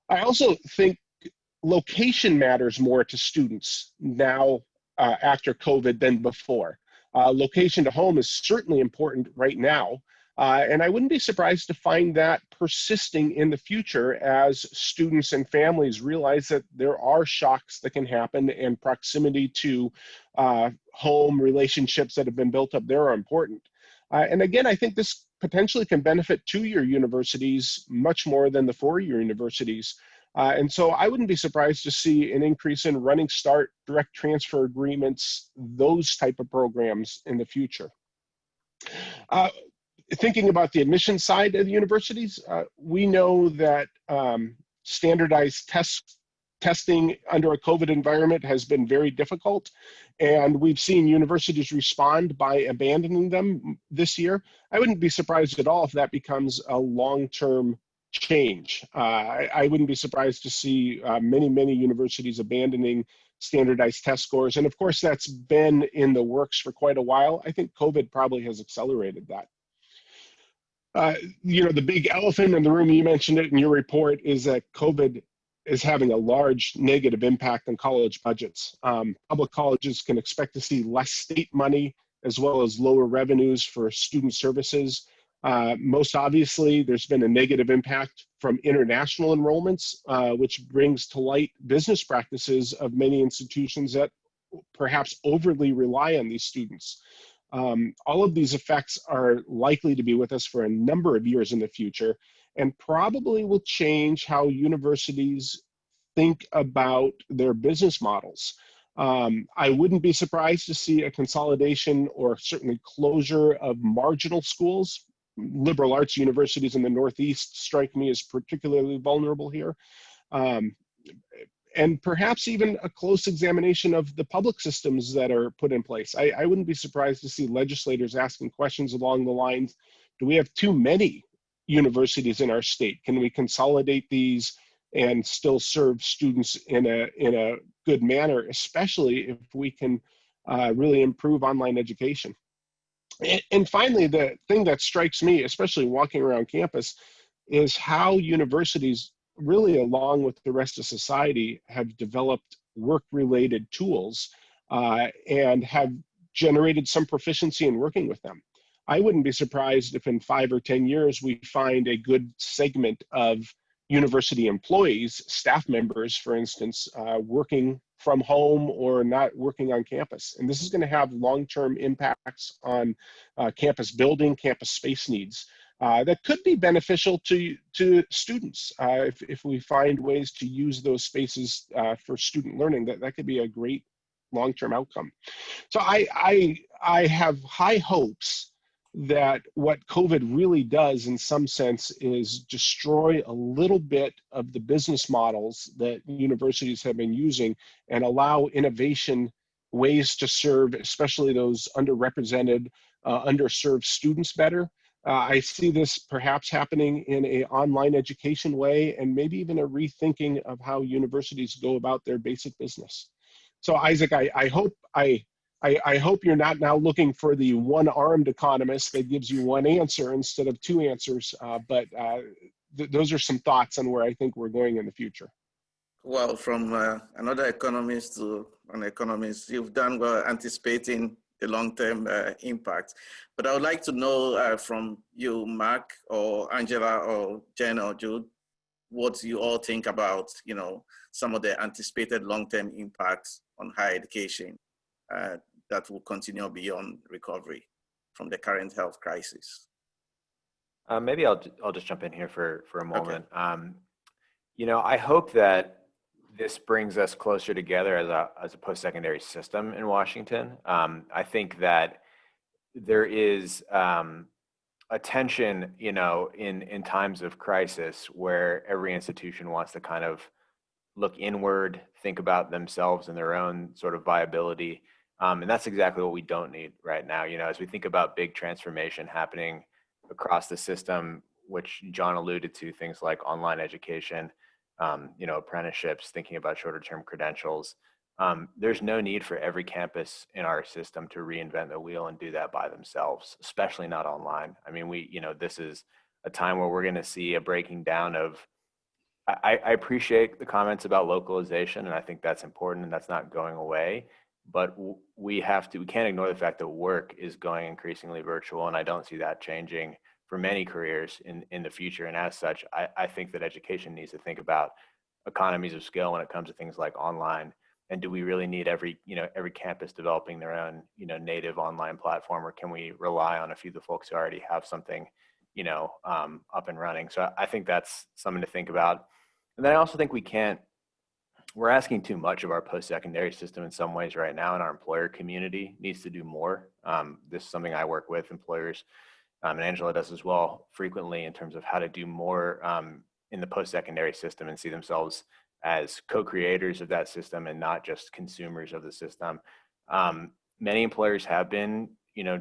I also think location matters more to students now after COVID than before. Location to home is certainly important right now, and I wouldn't be surprised to find that persisting in the future as students and families realize that there are shocks that can happen, and proximity to home relationships that have been built up there are important. And again, I think this potentially can benefit two-year universities much more than the four-year universities. And so I wouldn't be surprised to see an increase in Running Start, direct transfer agreements, those type of programs in the future. Thinking about the admission side of the universities, we know that standardized testing under a COVID environment has been very difficult, and we've seen universities respond by abandoning them this year. I wouldn't be surprised at all if that becomes a long-term change. I wouldn't be surprised to see many universities abandoning standardized test scores. And of course, that's been in the works for quite a while. I think COVID probably has accelerated that. The big elephant in the room, you mentioned it in your report, is that COVID is having a large negative impact on college budgets. Public colleges can expect to see less state money as well as lower revenues for student services. Most obviously, there's been a negative impact from international enrollments, which brings to light business practices of many institutions that perhaps overly rely on these students. All of these effects are likely to be with us for a number of years in the future and probably will change how universities think about their business models. I wouldn't be surprised to see a consolidation or certainly closure of marginal schools. Liberal arts universities in the Northeast strike me as particularly vulnerable here. And perhaps even a close examination of the public systems that are put in place. I wouldn't be surprised to see legislators asking questions along the lines, do we have too many universities in our state? Can we consolidate these and still serve students in a good manner, especially if we can really improve online education? And finally, the thing that strikes me, especially walking around campus, is how universities, really along with the rest of society, have developed work-related tools and have generated some proficiency in working with them. I wouldn't be surprised if in 5 or 10 years we find a good segment of university employees, staff members, for instance, working from home or not working on campus. And this is going to have long-term impacts on campus building, campus space needs. That could be beneficial to students if we find ways to use those spaces for student learning. That could be a great long-term outcome. So I have high hopes that what COVID really does in some sense is destroy a little bit of the business models that universities have been using and allow innovation, ways to serve especially those underrepresented, underserved students better. I see this perhaps happening in an online education way and maybe even a rethinking of how universities go about their basic business. So Isaac, I hope you're not now looking for the one-armed economist that gives you one answer instead of two answers, but those are some thoughts on where I think we're going in the future. Well, from another economist to an economist, you've done well anticipating the long-term impact. But I would like to know from you, Mark, or Angela, or Jen, or Jude, what you all think about, some of the anticipated long-term impacts on higher education that will continue beyond recovery from the current health crisis. Maybe I'll just jump in here for a moment. Okay. I hope that this brings us closer together as a post-secondary system in Washington. I think that there is a tension, in times of crisis where every institution wants to kind of look inward, think about themselves and their own sort of viability. And that's exactly what we don't need right now. As we think about big transformation happening across the system, which John alluded to, things like online education, apprenticeships, thinking about shorter term credentials. There's no need for every campus in our system to reinvent the wheel and do that by themselves, especially not online. I mean, this is a time where we're going to see a breaking down of, I appreciate the comments about localization, and I think that's important and that's not going away, but we can't ignore the fact that work is going increasingly virtual, and I don't see that changing for many careers in the future. And as such, I think that education needs to think about economies of scale when it comes to things like online. And do we really need every campus developing their own, native online platform, or can we rely on a few of the folks who already have something, up and running? So I think that's something to think about. And then I also think we're asking too much of our post-secondary system in some ways right now, and our employer community needs to do more. This is something I work with employers, and Angela does as well frequently, in terms of how to do more in the post-secondary system and see themselves as co-creators of that system and not just consumers of the system. Many employers have been,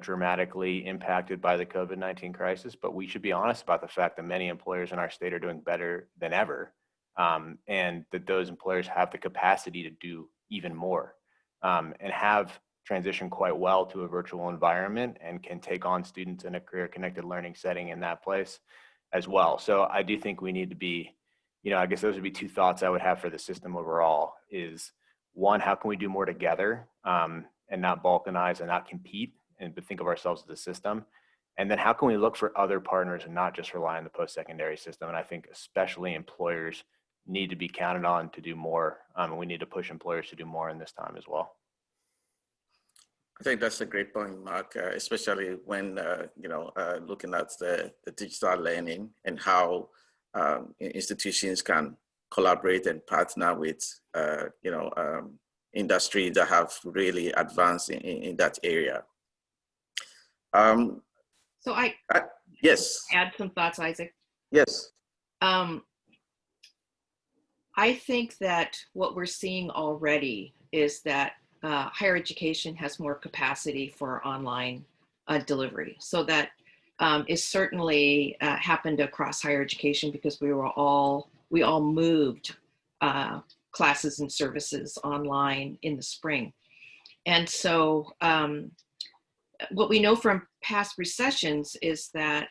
dramatically impacted by the COVID-19 crisis, but we should be honest about the fact that many employers in our state are doing better than ever, and that those employers have the capacity to do even more, and have transitioned quite well to a virtual environment and can take on students in a career-connected learning setting in that place as well. So I do think we need to be, I guess those would be two thoughts I would have for the system overall is, one, how can we do more together and not balkanize and not compete, but think of ourselves as a system? And then how can we look for other partners and not just rely on the post-secondary system? And I think especially employers need to be counted on to do more. And we need to push employers to do more in this time as well. I think that's a great point, Mark, especially when, looking at the digital learning and how institutions can collaborate and partner with, industry that have really advanced in that area. So I yes. add some thoughts, Isaac. Yes. I think that what we're seeing already is that higher education has more capacity for online delivery. So that is certainly happened across higher education because we all moved classes and services online in the spring. And so what we know from past recessions is that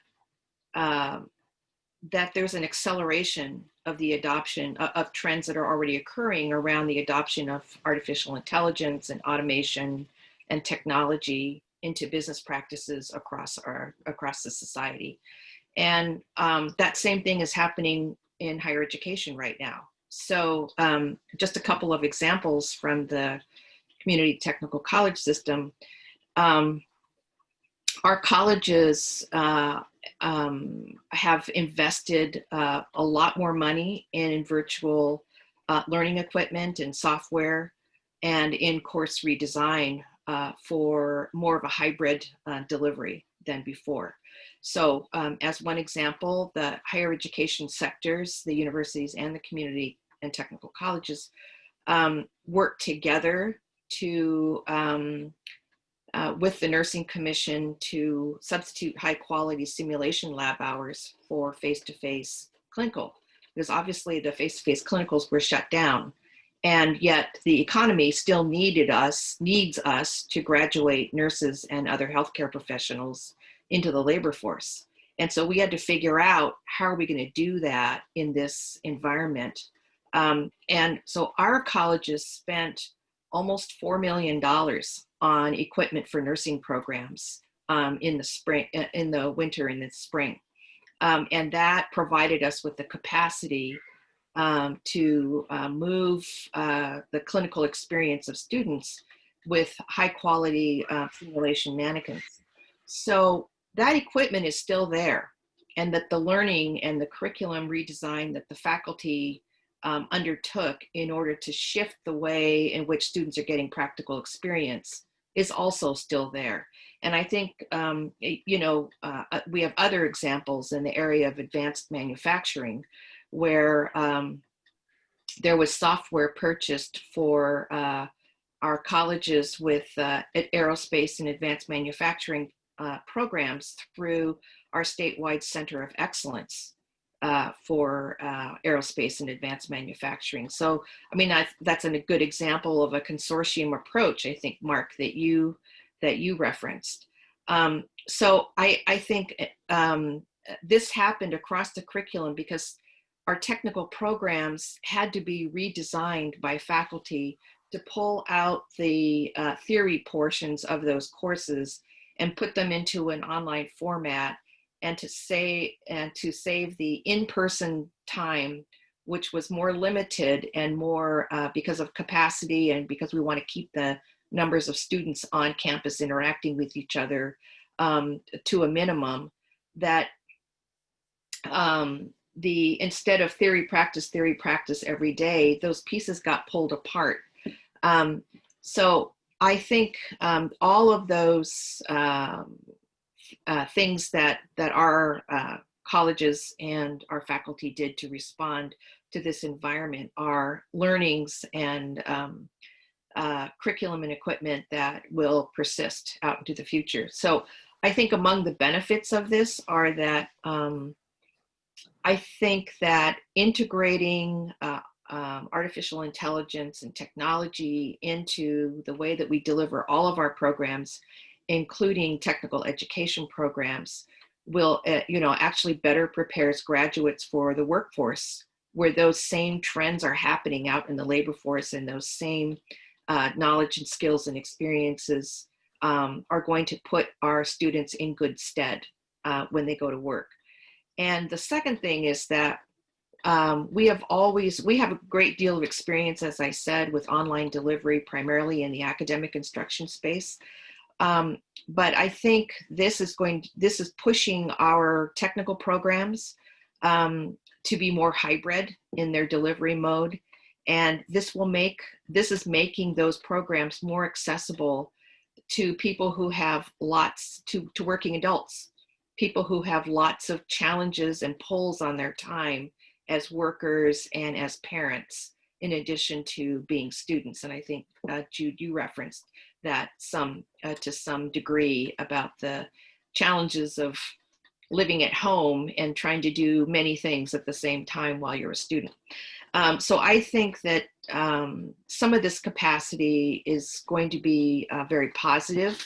that there's an acceleration of the adoption of trends that are already occurring around the adoption of artificial intelligence and automation and technology into business practices across the society. And that same thing is happening in higher education right now. So just a couple of examples from the community technical college system. Our colleges have invested a lot more money in virtual learning equipment and software and in course redesign for more of a hybrid delivery than before. So as one example, the higher education sectors, the universities and the community and technical colleges work together to with the Nursing Commission to substitute high quality simulation lab hours for face-to-face clinical, because obviously the face-to-face clinicals were shut down, and yet the economy still needs us to graduate nurses and other healthcare professionals into the labor force. And so we had to figure out how are we going to do that in this environment. And so our colleges spent almost $4 million on equipment for nursing programs in the spring, in the winter and the spring. And that provided us with the capacity to move the clinical experience of students with high quality simulation mannequins. So that equipment is still there, and that the learning and the curriculum redesign that the faculty undertook in order to shift the way in which students are getting practical experience is also still there. And I think, we have other examples in the area of advanced manufacturing where there was software purchased for our colleges with aerospace and advanced manufacturing programs through our statewide Center of Excellence for aerospace and advanced manufacturing. So, I mean, that's a good example of a consortium approach, I think, Mark, that you referenced. So I think this happened across the curriculum because our technical programs had to be redesigned by faculty to pull out the theory portions of those courses and put them into an online format, and to save the in-person time, which was more limited and more because of capacity and because we want to keep the numbers of students on campus interacting with each other to a minimum, that instead of theory practice every day, those pieces got pulled apart. So I think all of those things that our colleges and our faculty did to respond to this environment are learnings and curriculum and equipment that will persist out into the future. So I think among the benefits of this are that I think that integrating artificial intelligence and technology into the way that we deliver all of our programs, including technical education programs, will actually better prepares graduates for the workforce, where those same trends are happening out in the labor force, and those same knowledge and skills and experiences are going to put our students in good stead when they go to work. And the second thing is that we have a great deal of experience, as I said, with online delivery, primarily in the academic instruction space. But I think this is pushing our technical programs to be more hybrid in their delivery mode. And this is making those programs more accessible to people who have to working adults, people who have lots of challenges and pulls on their time as workers and as parents, in addition to being students. And I think, Jude, you referenced that to some degree about the challenges of living at home and trying to do many things at the same time while you're a student. So I think that some of this capacity is going to be very positive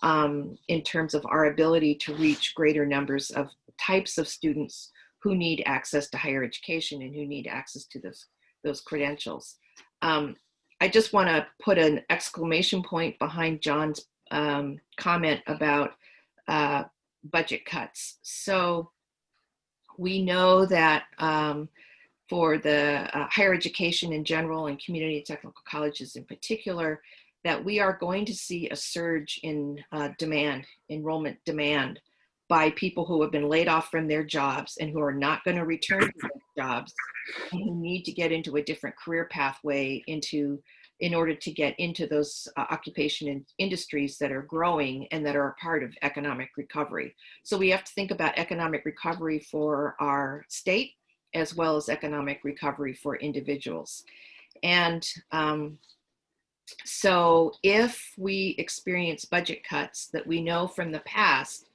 in terms of our ability to reach greater numbers of types of students who need access to higher education and who need access to those credentials. I just want to put an exclamation point behind John's comment about budget cuts. So we know that for the higher education in general and community technical colleges in particular, that we are going to see a surge in enrollment demand by people who have been laid off from their jobs and who are not going to return to those jobs, and who need to get into a different career pathway in order to get into those occupation and industries that are growing and that are a part of economic recovery. So we have to think about economic recovery for our state as well as economic recovery for individuals. And so if we experience budget cuts, that we know from the past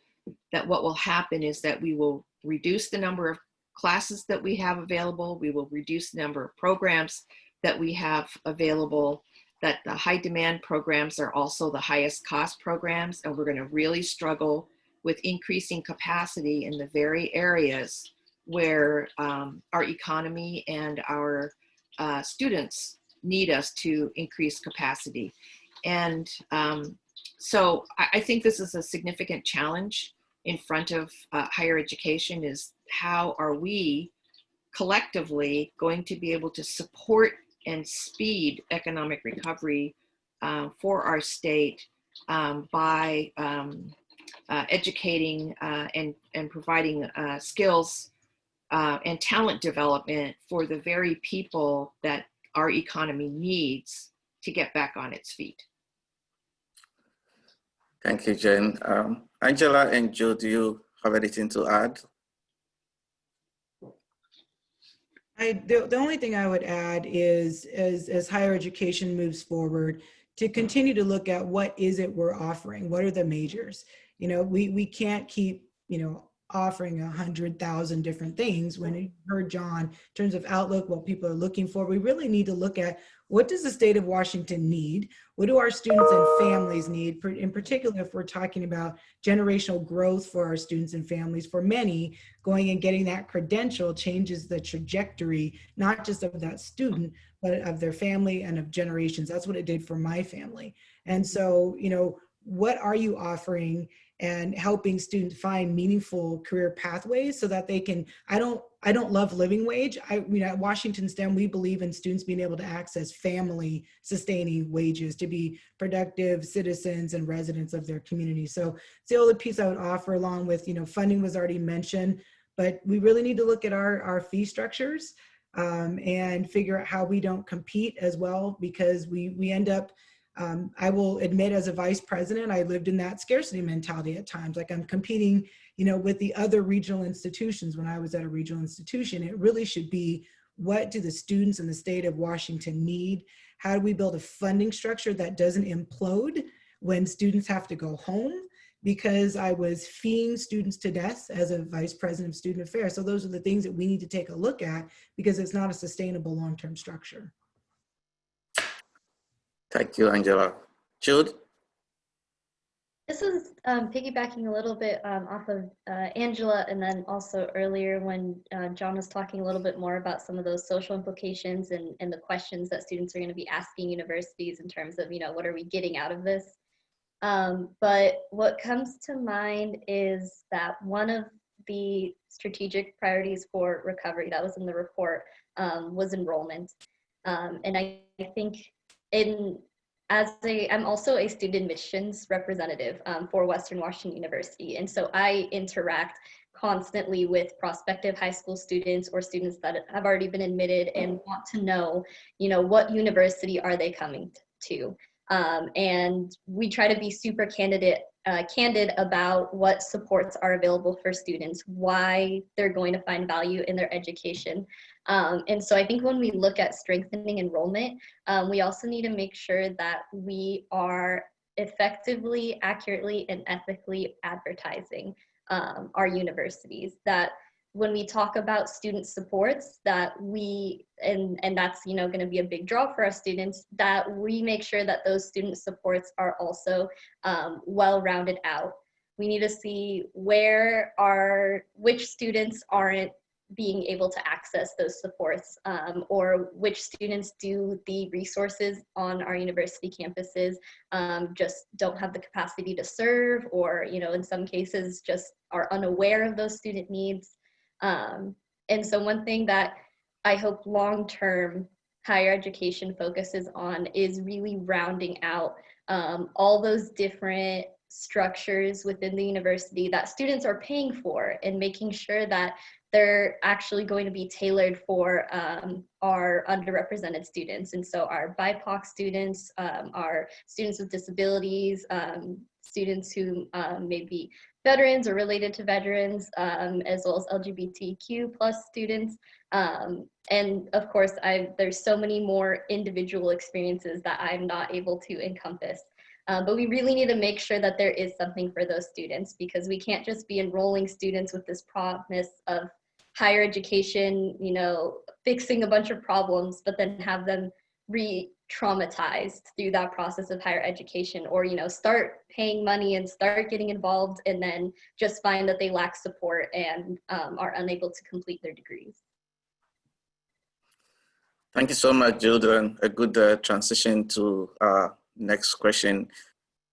that what will happen is that we will reduce the number of classes that we have available, we will reduce the number of programs that we have available, that the high demand programs are also the highest cost programs, and we're going to really struggle with increasing capacity in the very areas where our economy and our students need us to increase capacity. And so I think this is a significant challenge in front of higher education, is how are we collectively going to be able to support and speed economic recovery for our state by educating and providing skills and talent development for the very people that our economy needs to get back on its feet. Thank you, Jen. Angela and Joe, do you have anything to add? The only thing I would add is, as higher education moves forward, to continue to look at what is it we're offering, what are the majors. We can't keep offering 100,000 different things. When you heard John, in terms of outlook, what people are looking for, we really need to look at what does the state of Washington need? What do our students and families need? In particular, if we're talking about generational growth for our students and families, for many, going and getting that credential changes the trajectory, not just of that student, but of their family and of generations. That's what it did for my family. And so, what are you offering and helping students find meaningful career pathways so that they can, I don't love living wage. At Washington STEM, we believe in students being able to access family sustaining wages to be productive citizens and residents of their community. So it's the only piece I would offer, along with, funding was already mentioned, but we really need to look at our fee structures and figure out how we don't compete as well, because we end up, I will admit, as a vice president, I lived in that scarcity mentality at times. Like, I'm competing, with the other regional institutions when I was at a regional institution. It really should be, what do the students in the state of Washington need? How do we build a funding structure that doesn't implode when students have to go home? Because I was feeing students to death as a vice president of student affairs. So those are the things that we need to take a look at, because it's not a sustainable long-term structure. Thank you, Angela. Jude? This is piggybacking a little bit off of Angela, and then also earlier when John was talking a little bit more about some of those social implications and the questions that students are going to be asking universities in terms of, what are we getting out of this? But what comes to mind is that one of the strategic priorities for recovery that was in the report was enrollment. And I think I'm also a student admissions representative for Western Washington University. And so I interact constantly with prospective high school students or students that have already been admitted and want to know, what university are they coming to? And we try to be super candid about what supports are available for students, why they're going to find value in their education. And so I think when we look at strengthening enrollment, we also need to make sure that we are effectively, accurately, and ethically advertising our universities. That when we talk about student supports, that and that's going to be a big draw for our students, that we make sure that those student supports are also well-rounded out. We need to see which students aren't being able to access those supports, or which students do the resources on our university campuses just don't have the capacity to serve, or in some cases just are unaware of those student needs. And so one thing that I hope long-term higher education focuses on is really rounding out all those different structures within the university that students are paying for, and making sure that they're actually going to be tailored for our underrepresented students. And so our BIPOC students, our students with disabilities, students who may be veterans or related to veterans, as well as LGBTQ plus students. And of course, there's so many more individual experiences that I'm not able to encompass. But we really need to make sure that there is something for those students, because we can't just be enrolling students with this promise of higher education, fixing a bunch of problems, but then have them re-traumatized through that process of higher education, or, start paying money and start getting involved and then just find that they lack support and are unable to complete their degrees. Thank you so much, Jude. A good transition to our next question.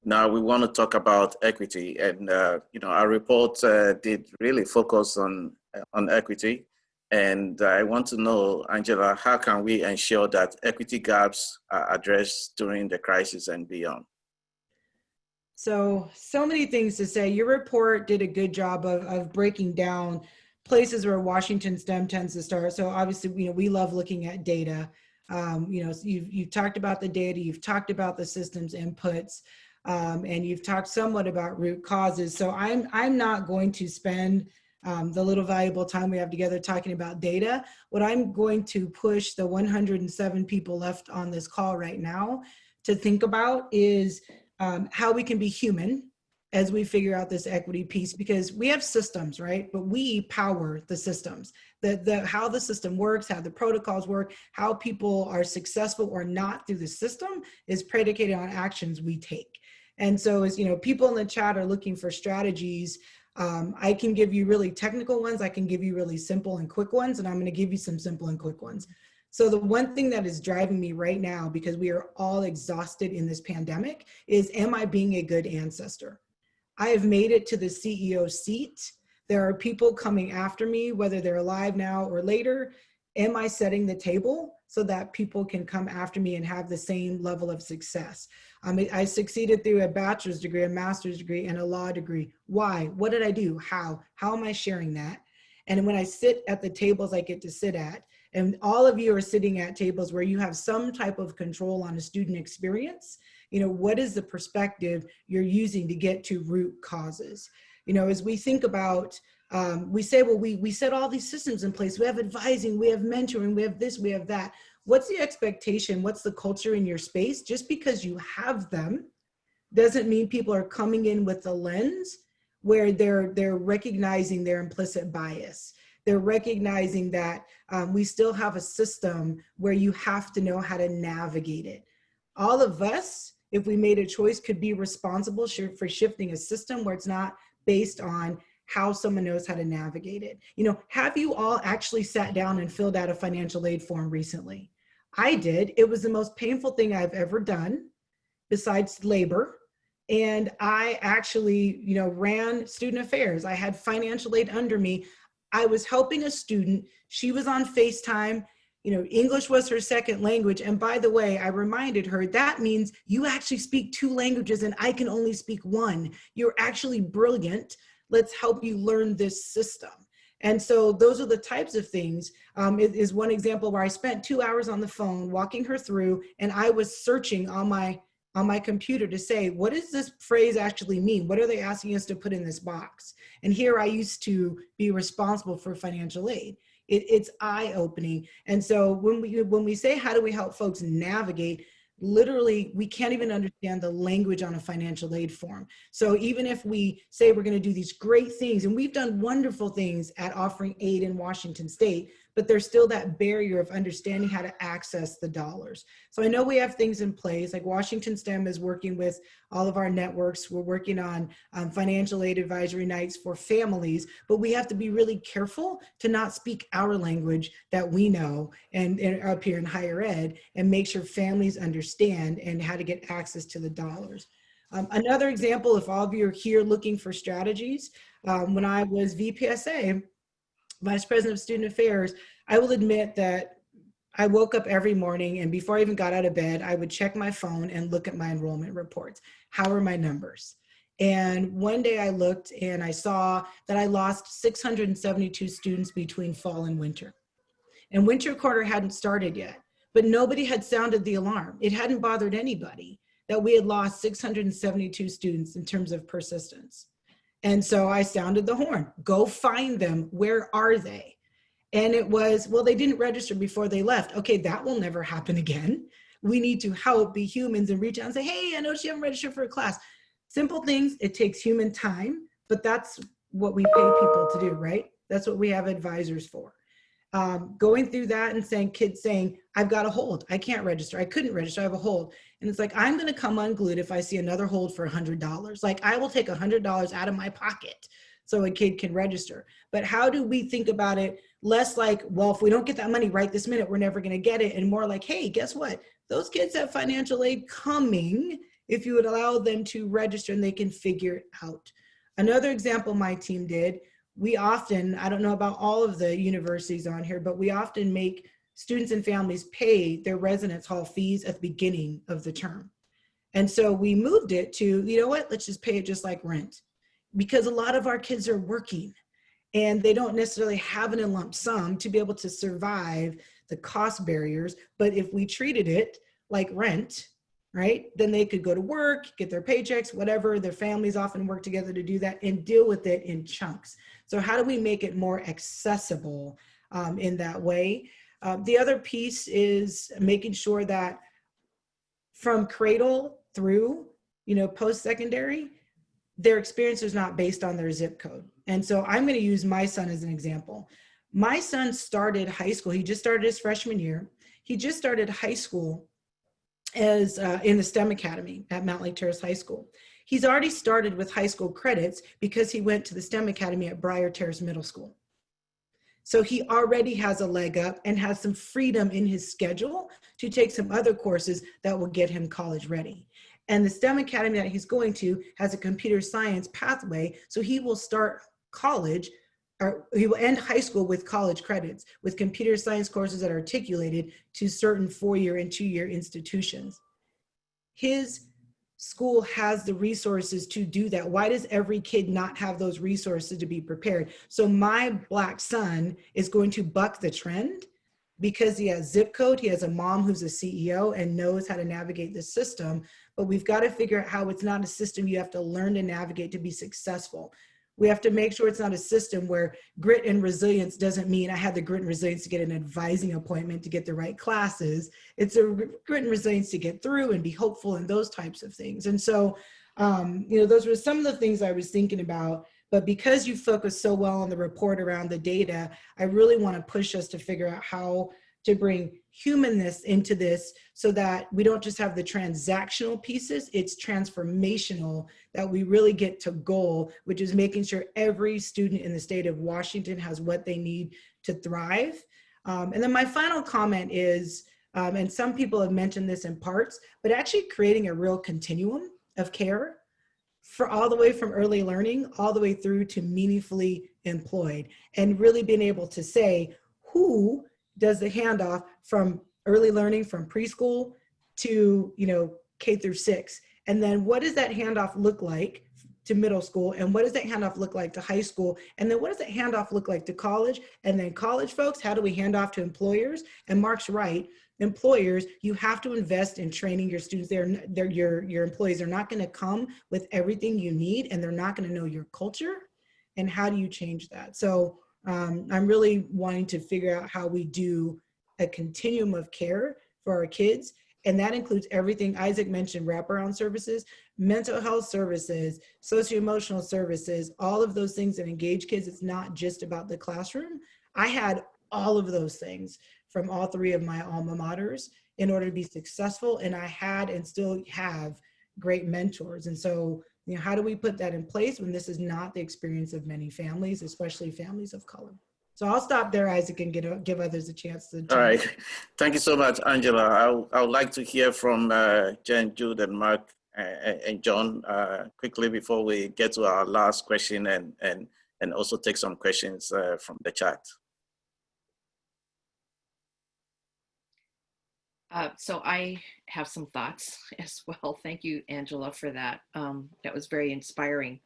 Now we want to talk about equity, and our report did really focus on equity. And I want to know, Angela, how can we ensure that equity gaps are addressed during the crisis and beyond? So many things to say. Your report did a good job of breaking down places where Washington STEM tends to start. So obviously, we love looking at data. You've talked about the data, you've talked about the systems inputs, and you've talked somewhat about root causes. So I'm not going to spend the little valuable time we have together talking about data. What I'm going to push the 107 people left on this call right now to think about is how we can be human as we figure out this equity piece, because we have systems, right? But we power the systems. How the system works, how the protocols work, how people are successful or not through the system is predicated on actions we take. And so as people in the chat are looking for strategies, I can give you really technical ones, I can give you really simple and quick ones, and I'm going to give you some simple and quick ones. So the one thing that is driving me right now, because we are all exhausted in this pandemic, is, am I being a good ancestor? I have made it to the CEO seat. There are people coming after me, whether they're alive now or later. Am I setting the table so that people can come after me and have the same level of success? I succeeded through a bachelor's degree, a master's degree, and a law degree. Why? What did I do? How am I sharing that? And when I sit at the tables I get to sit at, and all of you are sitting at tables where you have some type of control on a student experience, what is the perspective you're using to get to root causes? As we think about We say, well, we set all these systems in place. We have advising, we have mentoring, we have this, we have that. What's the expectation? What's the culture in your space? Just because you have them doesn't mean people are coming in with a lens where they're recognizing their implicit bias. They're recognizing that we still have a system where you have to know how to navigate it. All of us, if we made a choice, could be responsible for shifting a system where it's not based on how someone knows how to navigate it. You know, have you all actually sat down and filled out a financial aid form recently? I did. It was the most painful thing I've ever done besides labor. And I actually, you know, ran student affairs. I had financial aid under me. I was helping a student. She was on FaceTime. You know, English was her second language. And by the way, I reminded her that means you actually speak 2 languages and I can only speak 1. You're actually brilliant. Let's help you learn this system. And so those are the types of things. It is one example where I spent 2 hours on the phone walking her through, and I was searching on my computer to say, what does this phrase actually mean? What are they asking us to put in this box? And here I used to be responsible for financial aid. It's eye-opening. And so when we say, how do we help folks navigate, literally, we can't even understand the language on a financial aid form. So even if we say we're going to do these great things, and we've done wonderful things at offering aid in Washington State, but there's still that barrier of understanding how to access the dollars. So I know we have things in place, like Washington STEM is working with all of our networks. We're working on financial aid advisory nights for families, but we have to be really careful to not speak our language that we know and up here in higher ed, and make sure families understand and how to get access to the dollars. Another example, if all of you are here looking for strategies, when I was VPSA, Vice President of Student Affairs, I will admit that I woke up every morning, and before I even got out of bed, I would check my phone and look at my enrollment reports. How are my numbers? And one day I looked and I saw that I lost 672 students between fall and winter. And winter quarter hadn't started yet, but nobody had sounded the alarm. It hadn't bothered anybody that we had lost 672 students in terms of persistence. And so I sounded the horn, go find them, where are they? And it was, well, they didn't register before they left. Okay, that will never happen again. We need to help, be humans, and reach out and say, hey, I know you haven't registered for a class. Simple things, it takes human time, but that's what we pay people to do, right? That's what we have advisors for. Going through that and saying, kids saying, I've got a hold, I can't register, I couldn't register, I have a hold. And it's like, I'm gonna come unglued if I see another hold for $100. Like, I will take $100 out of my pocket so a kid can register. But how do we think about it less like, well, if we don't get that money right this minute, we're never gonna get it, and more like, hey, guess what? Those kids have financial aid coming if you would allow them to register and they can figure it out. Another example my team did, we often, I don't know about all of the universities on here, but we often make students and families pay their residence hall fees at the beginning of the term. And so we moved it to, you know what, let's just pay it just like rent. Because a lot of our kids are working and they don't necessarily have an lump sum to be able to survive the cost barriers. But if we treated it like rent, right, then they could go to work, get their paychecks, whatever. Their families often work together to do that and deal with it in chunks. So how do we make it more accessible in that way? The other piece is making sure that from cradle through, you know, post-secondary, their experience is not based on their zip code. And so I'm going to use my son as an example. My son started high school. He just started his freshman year. He just started high school as in the STEM Academy at Mount Lake Terrace High School. He's already started with high school credits because he went to the STEM Academy at Briar Terrace Middle School. So he already has a leg up and has some freedom in his schedule to take some other courses that will get him college ready. And the STEM Academy that he's going to has a computer science pathway, so he will start college, or he will end high school with college credits, with computer science courses that are articulated to certain 4-year and 2-year institutions. His school has the resources to do that. Why does every kid not have those resources to be prepared? So my Black son is going to buck the trend because he has zip code, he has a mom who's a CEO and knows how to navigate the system, but we've got to figure out how it's not a system you have to learn to navigate to be successful. We have to make sure it's not a system where grit and resilience doesn't mean I had the grit and resilience to get an advising appointment to get the right classes. It's a grit and resilience to get through and be hopeful and those types of things. And so, those were some of the things I was thinking about. But because you focus so well on the report around the data, I really want to push us to figure out how to bring humanness into this so that we don't just have the transactional pieces, it's transformational, that we really get to goal, which is making sure every student in the state of Washington has what they need to thrive. And then my final comment is, and some people have mentioned this in parts, but actually creating a real continuum of care for all the way from early learning, all the way through to meaningfully employed, and really being able to say who does the handoff from early learning, from preschool to K through 6, and then what does that handoff look like to middle school, and what does that handoff look like to high school, and then what does that handoff look like to college, and then college folks, how do we hand off to employers? And Mark's right, employers, you have to invest in training your students. Your employees are not going to come with everything you need, and they're not going to know your culture. And how do you change that? So I'm really wanting to figure out how we do a continuum of care for our kids. And that includes everything Isaac mentioned: wraparound services, mental health services, socio-emotional services, all of those things that engage kids. It's not just about the classroom. I had all of those things from all three of my alma maters in order to be successful. And I had and still have great mentors. And so, how do we put that in place when this is not the experience of many families, especially families of color? So I'll stop there, Isaac, and give others a chance to. All right. Thank you so much, Angela. I would like to hear from Jen, Jude, and Mark and John quickly before we get to our last question and also take some questions from the chat. So I have some thoughts as well. Thank you, Angela, for that. That was very inspiring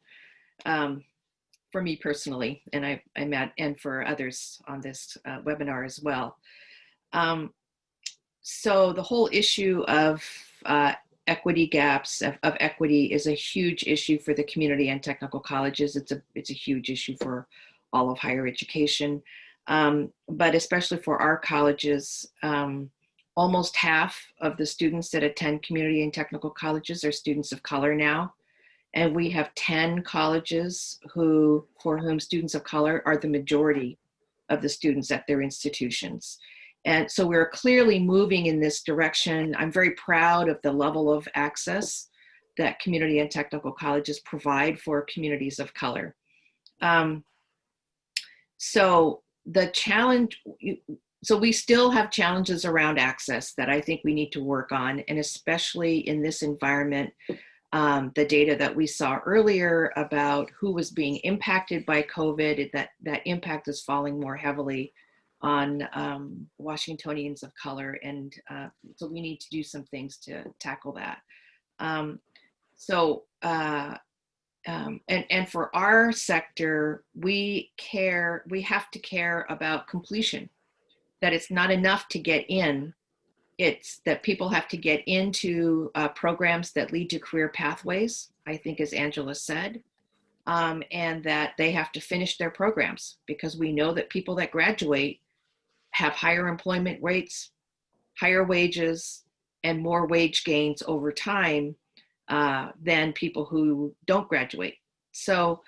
for me personally, and and for others on this webinar as well. So the whole issue of equity gaps, of equity, is a huge issue for the community and technical colleges. It's a huge issue for all of higher education, but especially for our colleges. Almost half of the students that attend community and technical colleges are students of color now. And we have 10 colleges for whom students of color are the majority of the students at their institutions. And so we're clearly moving in this direction. I'm very proud of the level of access that community and technical colleges provide for communities of color. So the challenge, so we still have challenges around access that I think we need to work on, and especially in this environment, the data that we saw earlier about who was being impacted by COVID, that impact is falling more heavily on Washingtonians of color, and so we need to do some things to tackle that. And for our sector, we have to care about completion. That it's not enough to get in, it's that people have to get into programs that lead to career pathways, I think, as Angela said, and that they have to finish their programs, because we know that people that graduate have higher employment rates, higher wages, and more wage gains over time than people who don't graduate. So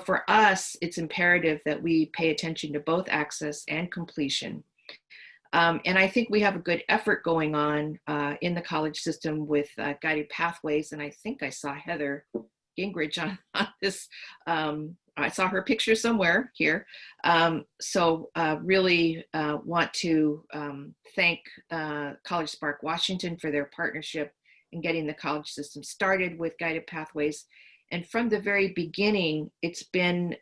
for us, it's imperative that we pay attention to both access and completion. And I think we have a good effort going on in the college system with guided pathways. And I think I saw Heather Gingrich on this. I saw her picture somewhere here. So really want to thank College Spark Washington for their partnership in getting the college system started with guided pathways. And from the very beginning, it's been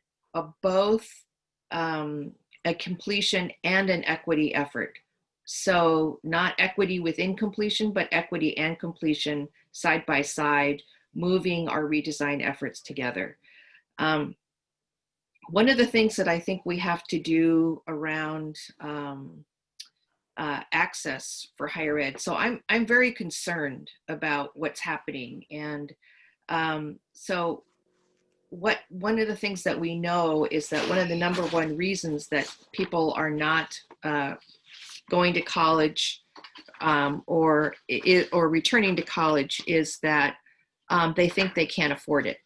both a completion and an equity effort. So not equity within completion, but equity and completion side by side, moving our redesign efforts together. One of the things that I think we have to do around access for higher ed. So I'm very concerned about what's happening. And so one of the things that we know is that one of the number one reasons that people are not going to college or returning to college is that they think they can't afford it.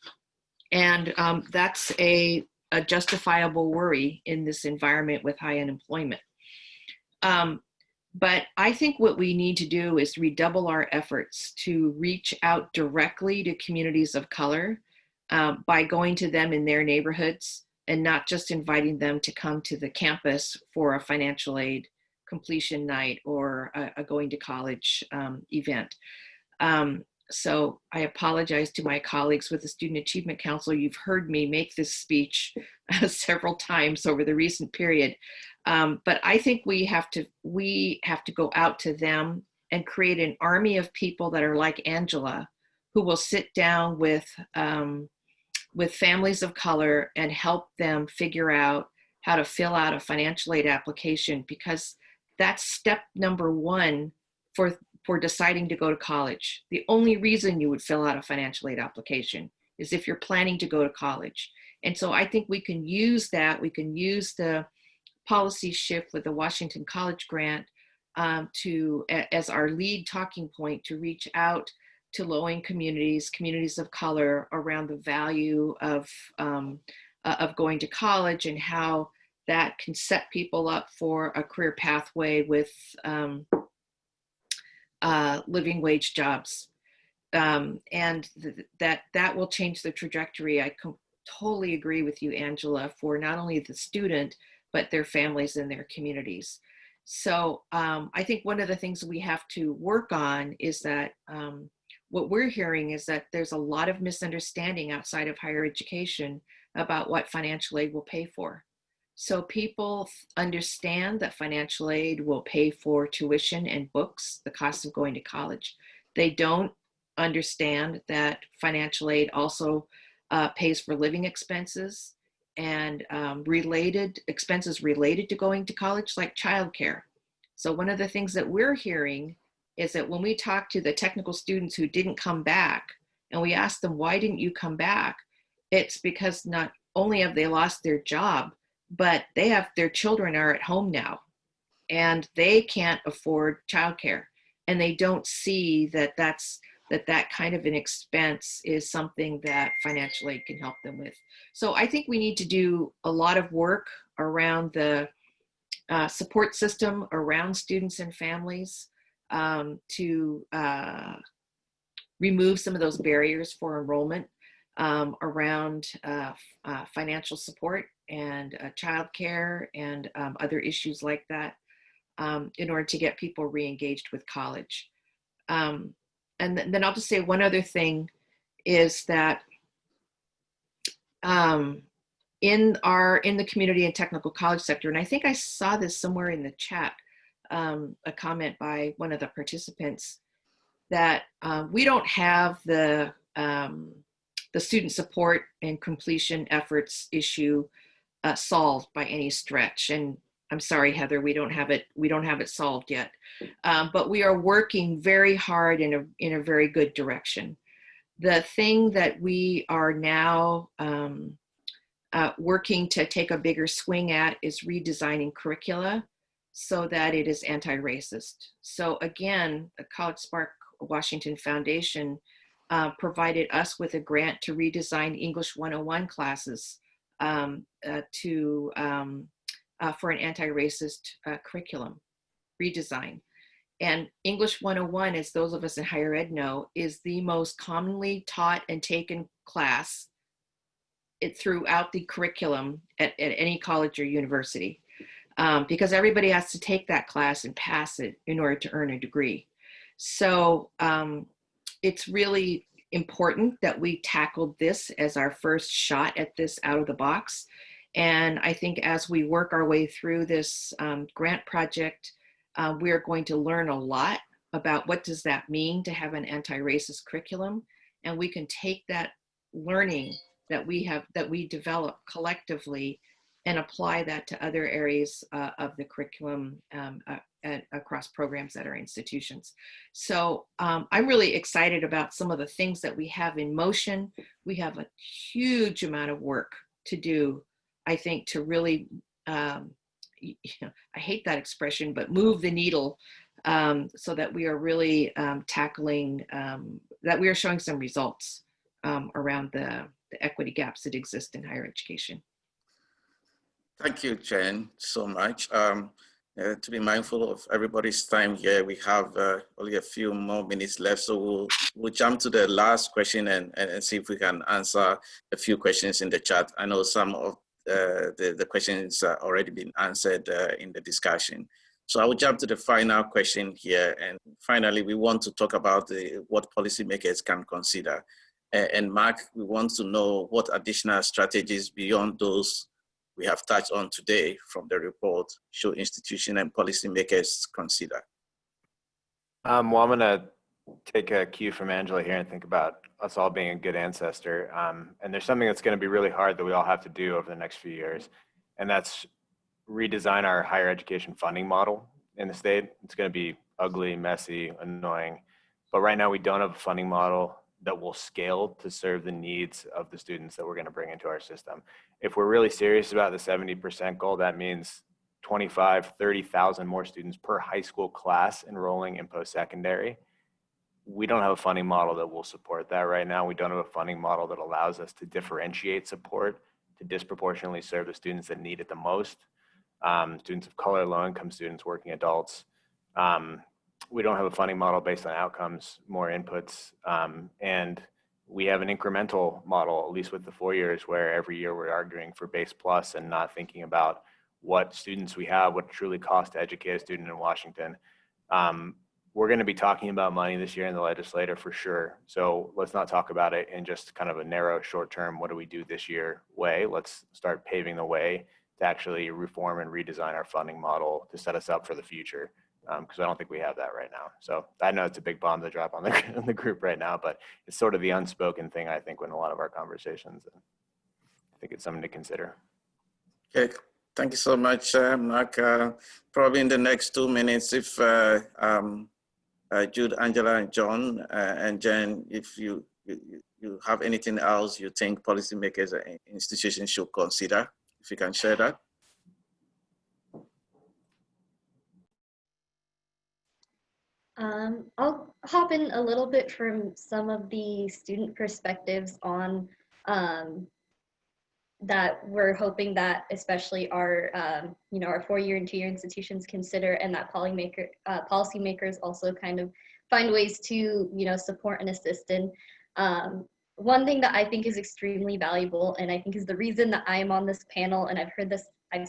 And that's a justifiable worry in this environment with high unemployment. But I think what we need to do is redouble our efforts to reach out directly to communities of color by going to them in their neighborhoods and not just inviting them to come to the campus for a financial aid completion night or a going to college event. So I apologize to my colleagues with the Student Achievement Council. You've heard me make this speech several times over the recent period. But I think we have to go out to them and create an army of people that are like Angela, who will sit down with families of color and help them figure out how to fill out a financial aid application, because that's step number one for deciding to go to college. The only reason you would fill out a financial aid application is if you're planning to go to college. And so I think we can use that. We can use the policy shift with the Washington College Grant as our lead talking point to reach out to low-income communities of color around the value of going to college and how that can set people up for a career pathway with living wage jobs. And that will change the trajectory. I totally agree with you, Angela, for not only the student, but their families and their communities. So I think one of the things we have to work on is that what we're hearing is that there's a lot of misunderstanding outside of higher education about what financial aid will pay for. So people understand that financial aid will pay for tuition and books, the cost of going to college. They don't understand that financial aid also pays for living expenses and related expenses related to going to college, like childcare. So one of the things that we're hearing is that when we talk to the technical students who didn't come back, and we ask them, why didn't you come back? It's because not only have they lost their job, but their children are at home now and they can't afford childcare. And they don't see that that kind of an expense is something that financial aid can help them with. So I think we need to do a lot of work around the support system around students and families to remove some of those barriers for enrollment around financial support and childcare and other issues like that in order to get people re-engaged with college. And then I'll just say one other thing is that in the community and technical college sector, and I think I saw this somewhere in the chat, a comment by one of the participants, that we don't have the student support and completion efforts issue solved by any stretch. And I'm sorry, Heather, we don't have it solved yet. But we are working very hard in a very good direction. The thing that we are now working to take a bigger swing at is redesigning curricula so that it is anti-racist. So again, the College Spark Washington Foundation provided us with a grant to redesign English 101 classes for an anti-racist curriculum redesign. And English 101, as those of us in higher ed know, is the most commonly taught and taken class throughout the curriculum at any college or university, because everybody has to take that class and pass it in order to earn a degree. So it's really important that we tackled this as our first shot at this out of the box. And I think as we work our way through this grant project, we are going to learn a lot about what does that mean to have an anti-racist curriculum. And we can take that learning that we develop collectively and apply that to other areas of the curriculum across programs at our institutions. So I'm really excited about some of the things that we have in motion. we have a huge amount of work to do, I think, to really, I hate that expression, but move the needle so that we are really tackling, that we are showing some results around the equity gaps that exist in higher education. Thank you, Jen, so much. To be mindful of everybody's time here, we have only a few more minutes left, so we'll jump to the last question and see if we can answer a few questions in the chat. I know some of the questions are already been answered in the discussion. So I will jump to the final question here. And finally, we want to talk about what policymakers can consider. And Mark, we want to know what additional strategies beyond those we have touched on today from the report should institutions and policymakers consider? Well, I'm gonna take a cue from Angela here and think about us all being a good ancestor. And there's something that's gonna be really hard that we all have to do over the next few years. And that's redesign our higher education funding model in the state. It's gonna be ugly, messy, annoying. But right now we don't have a funding model that will scale to serve the needs of the students that we're going to bring into our system. If we're really serious about the 70% goal, that means 25, 30,000 more students per high school class enrolling in post-secondary. We don't have a funding model that will support that right now. We don't have a funding model that allows us to differentiate support to disproportionately serve the students that need it the most. Students of color, low-income students, working adults. We don't have a funding model based on outcomes, more inputs, and we have an incremental model, at least with the 4 years, where every year we're arguing for base plus and not thinking about what students we have, what it truly costs to educate a student in Washington. We're going to be talking about money this year in the legislature for sure. So let's not talk about it in just kind of a narrow short-term, what do we do this year way. Let's start paving the way to actually reform and redesign our funding model to set us up for the future. Because I don't think we have that right now. So I know it's a big bomb to drop on the group right now, but it's sort of the unspoken thing, I think, in a lot of our conversations. And I think it's something to consider. Okay, thank you so much, Mark. Probably in the next 2 minutes, if Jude, Angela, and John, and Jen, if you have anything else you think policymakers and institutions should consider, if you can share that. I'll hop in a little bit from some of the student perspectives on that we're hoping that especially our, our 4-year and 2-year institutions consider, and that policymakers also kind of find ways to, support and assist in. One thing that I think is extremely valuable, and I think is the reason that I am on this panel, and I've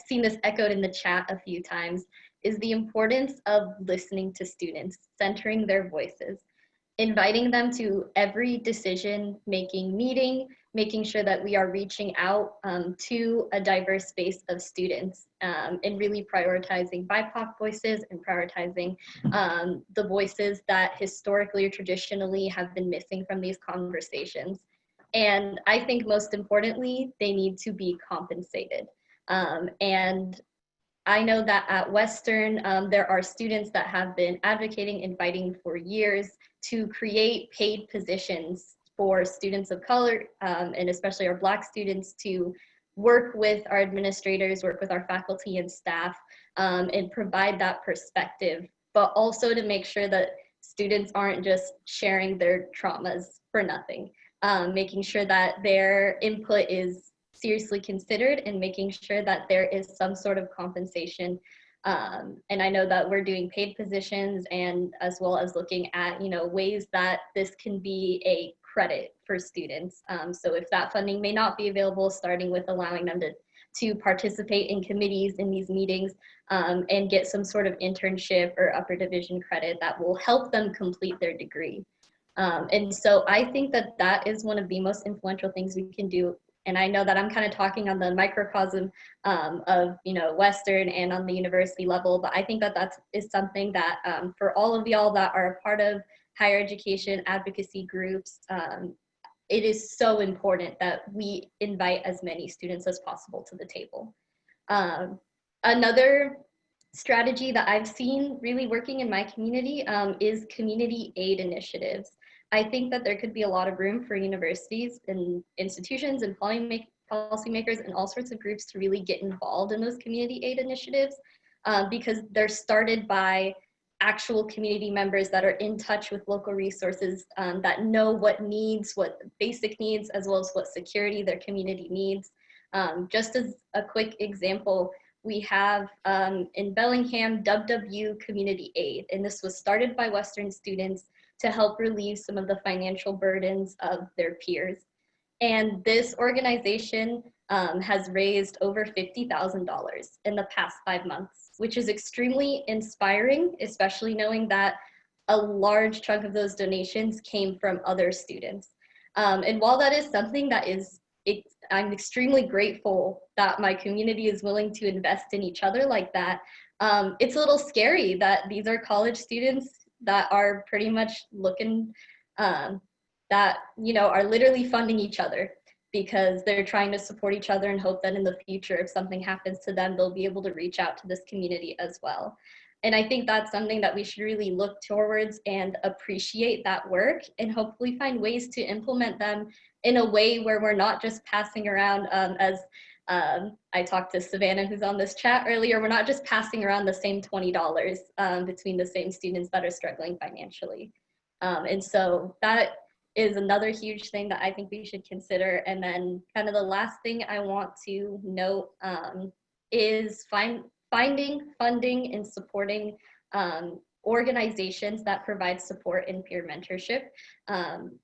seen this echoed in the chat a few times, is the importance of listening to students, centering their voices, inviting them to every decision-making meeting, making sure that we are reaching out to a diverse base of students, and really prioritizing BIPOC voices and prioritizing the voices that historically or traditionally have been missing from these conversations. And I think most importantly, they need to be compensated. And I know that at Western, there are students that have been advocating and fighting for years to create paid positions for students of color, and especially our Black students, to work with our administrators, work with our faculty and staff, and provide that perspective, but also to make sure that students aren't just sharing their traumas for nothing, making sure that their input is seriously considered and making sure that there is some sort of compensation. And I know that we're doing paid positions, and as well as looking at, ways that this can be a credit for students. So if that funding may not be available, starting with allowing them to participate in committees in these meetings, and get some sort of internship or upper division credit that will help them complete their degree. And so I think that that is one of the most influential things we can do. And I know that I'm kind of talking on the microcosm of, Western and on the university level, but I think that is something that for all of y'all that are a part of higher education advocacy groups, it is so important that we invite as many students as possible to the table. Another strategy that I've seen really working in my community is community aid initiatives. I think that there could be a lot of room for universities and institutions and policymakers and all sorts of groups to really get involved in those community aid initiatives, because they're started by actual community members that are in touch with local resources, that know what basic needs, as well as what security their community needs. Just as a quick example, we have in Bellingham, WW Community Aid, and this was started by Western students to help relieve some of the financial burdens of their peers. And this organization has raised over $50,000 in the past 5 months, which is extremely inspiring, especially knowing that a large chunk of those donations came from other students. And while that is something that I'm extremely grateful that my community is willing to invest in each other like that, it's a little scary that these are college students that are pretty much looking, that, are literally funding each other because they're trying to support each other and hope that in the future, if something happens to them, they'll be able to reach out to this community as well. And I think that's something that we should really look towards and appreciate that work and hopefully find ways to implement them in a way where we're not just passing around, as I talked to Savannah, who's on this chat earlier, we're not just passing around the same $20 between the same students that are struggling financially. And so that is another huge thing that I think we should consider. And then kind of the last thing I want to note is finding funding and supporting organizations that provide support and peer mentorship,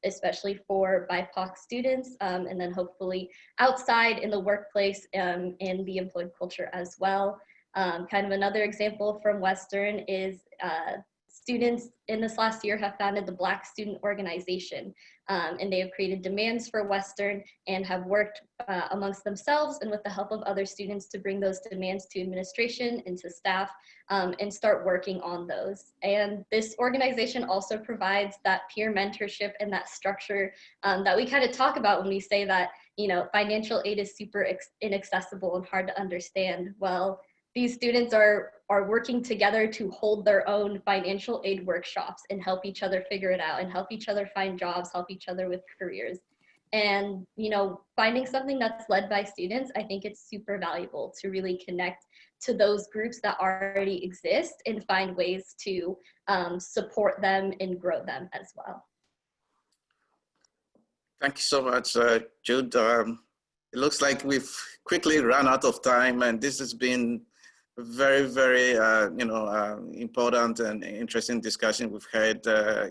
especially for BIPOC students, and then hopefully outside in the workplace and in the employed culture as well. Kind of another example from Western is students in this last year have founded the Black Student Organization, and they have created demands for Western and have worked amongst themselves and with the help of other students to bring those demands to administration and to staff, and start working on those. And this organization also provides that peer mentorship and that structure that we kind of talk about when we say that, financial aid is super inaccessible and hard to understand. Well, these students are working together to hold their own financial aid workshops and help each other figure it out and help each other find jobs, help each other with careers. And, finding something that's led by students, I think it's super valuable to really connect to those groups that already exist and find ways to support them and grow them as well. Thank you so much, Jude. It looks like we've quickly run out of time, and this has been very, very, important and interesting discussion. We've had, a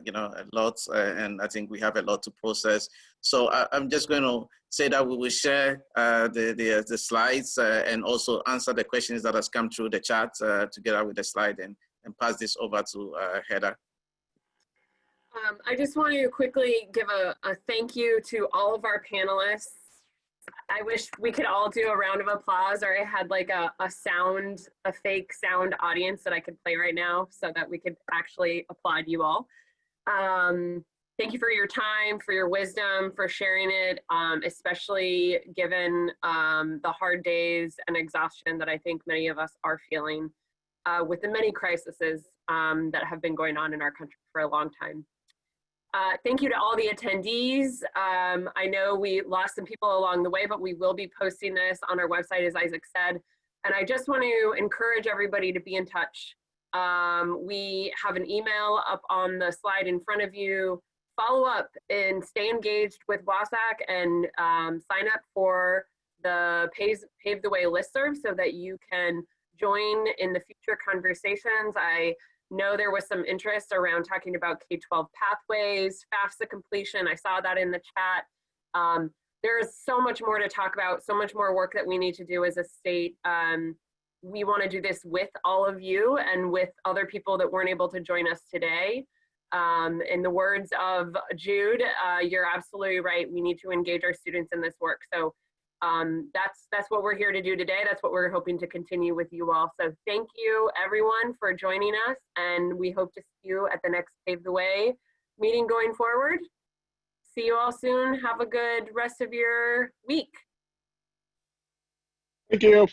lot, and I think we have a lot to process. So I'm just going to say that we will share the slides and also answer the questions that has come through the chat together with the slide, and pass this over to Heather. I just want to quickly give a thank you to all of our panelists. I wish we could all do a round of applause, or I had like a fake sound audience that I could play right now so that we could actually applaud you all. Thank you for your time, for your wisdom, for sharing it, especially given the hard days and exhaustion that I think many of us are feeling with the many crises that have been going on in our country for a long time. Thank you to all the attendees. I know we lost some people along the way, but we will be posting this on our website, as Isaac said. And I just want to encourage everybody to be in touch. We have an email up on the slide in front of you. Follow up and stay engaged with WASAC, and sign up for the Pave the Way listserv so that you can join in the future conversations. I know there was some interest around talking about K-12 pathways, FAFSA completion. I saw that in the chat. There is so much more to talk about, so much more work that we need to do as a state. We want to do this with all of you and with other people that weren't able to join us today. In the words of Jude, you're absolutely right. We need to engage our students in this work. So that's what we're here to do today. That's what we're hoping to continue with you all. So thank you everyone for joining us, and we hope to see you at the next Pave the Way meeting going forward. See you all soon. Have a good rest of your week. Thank you.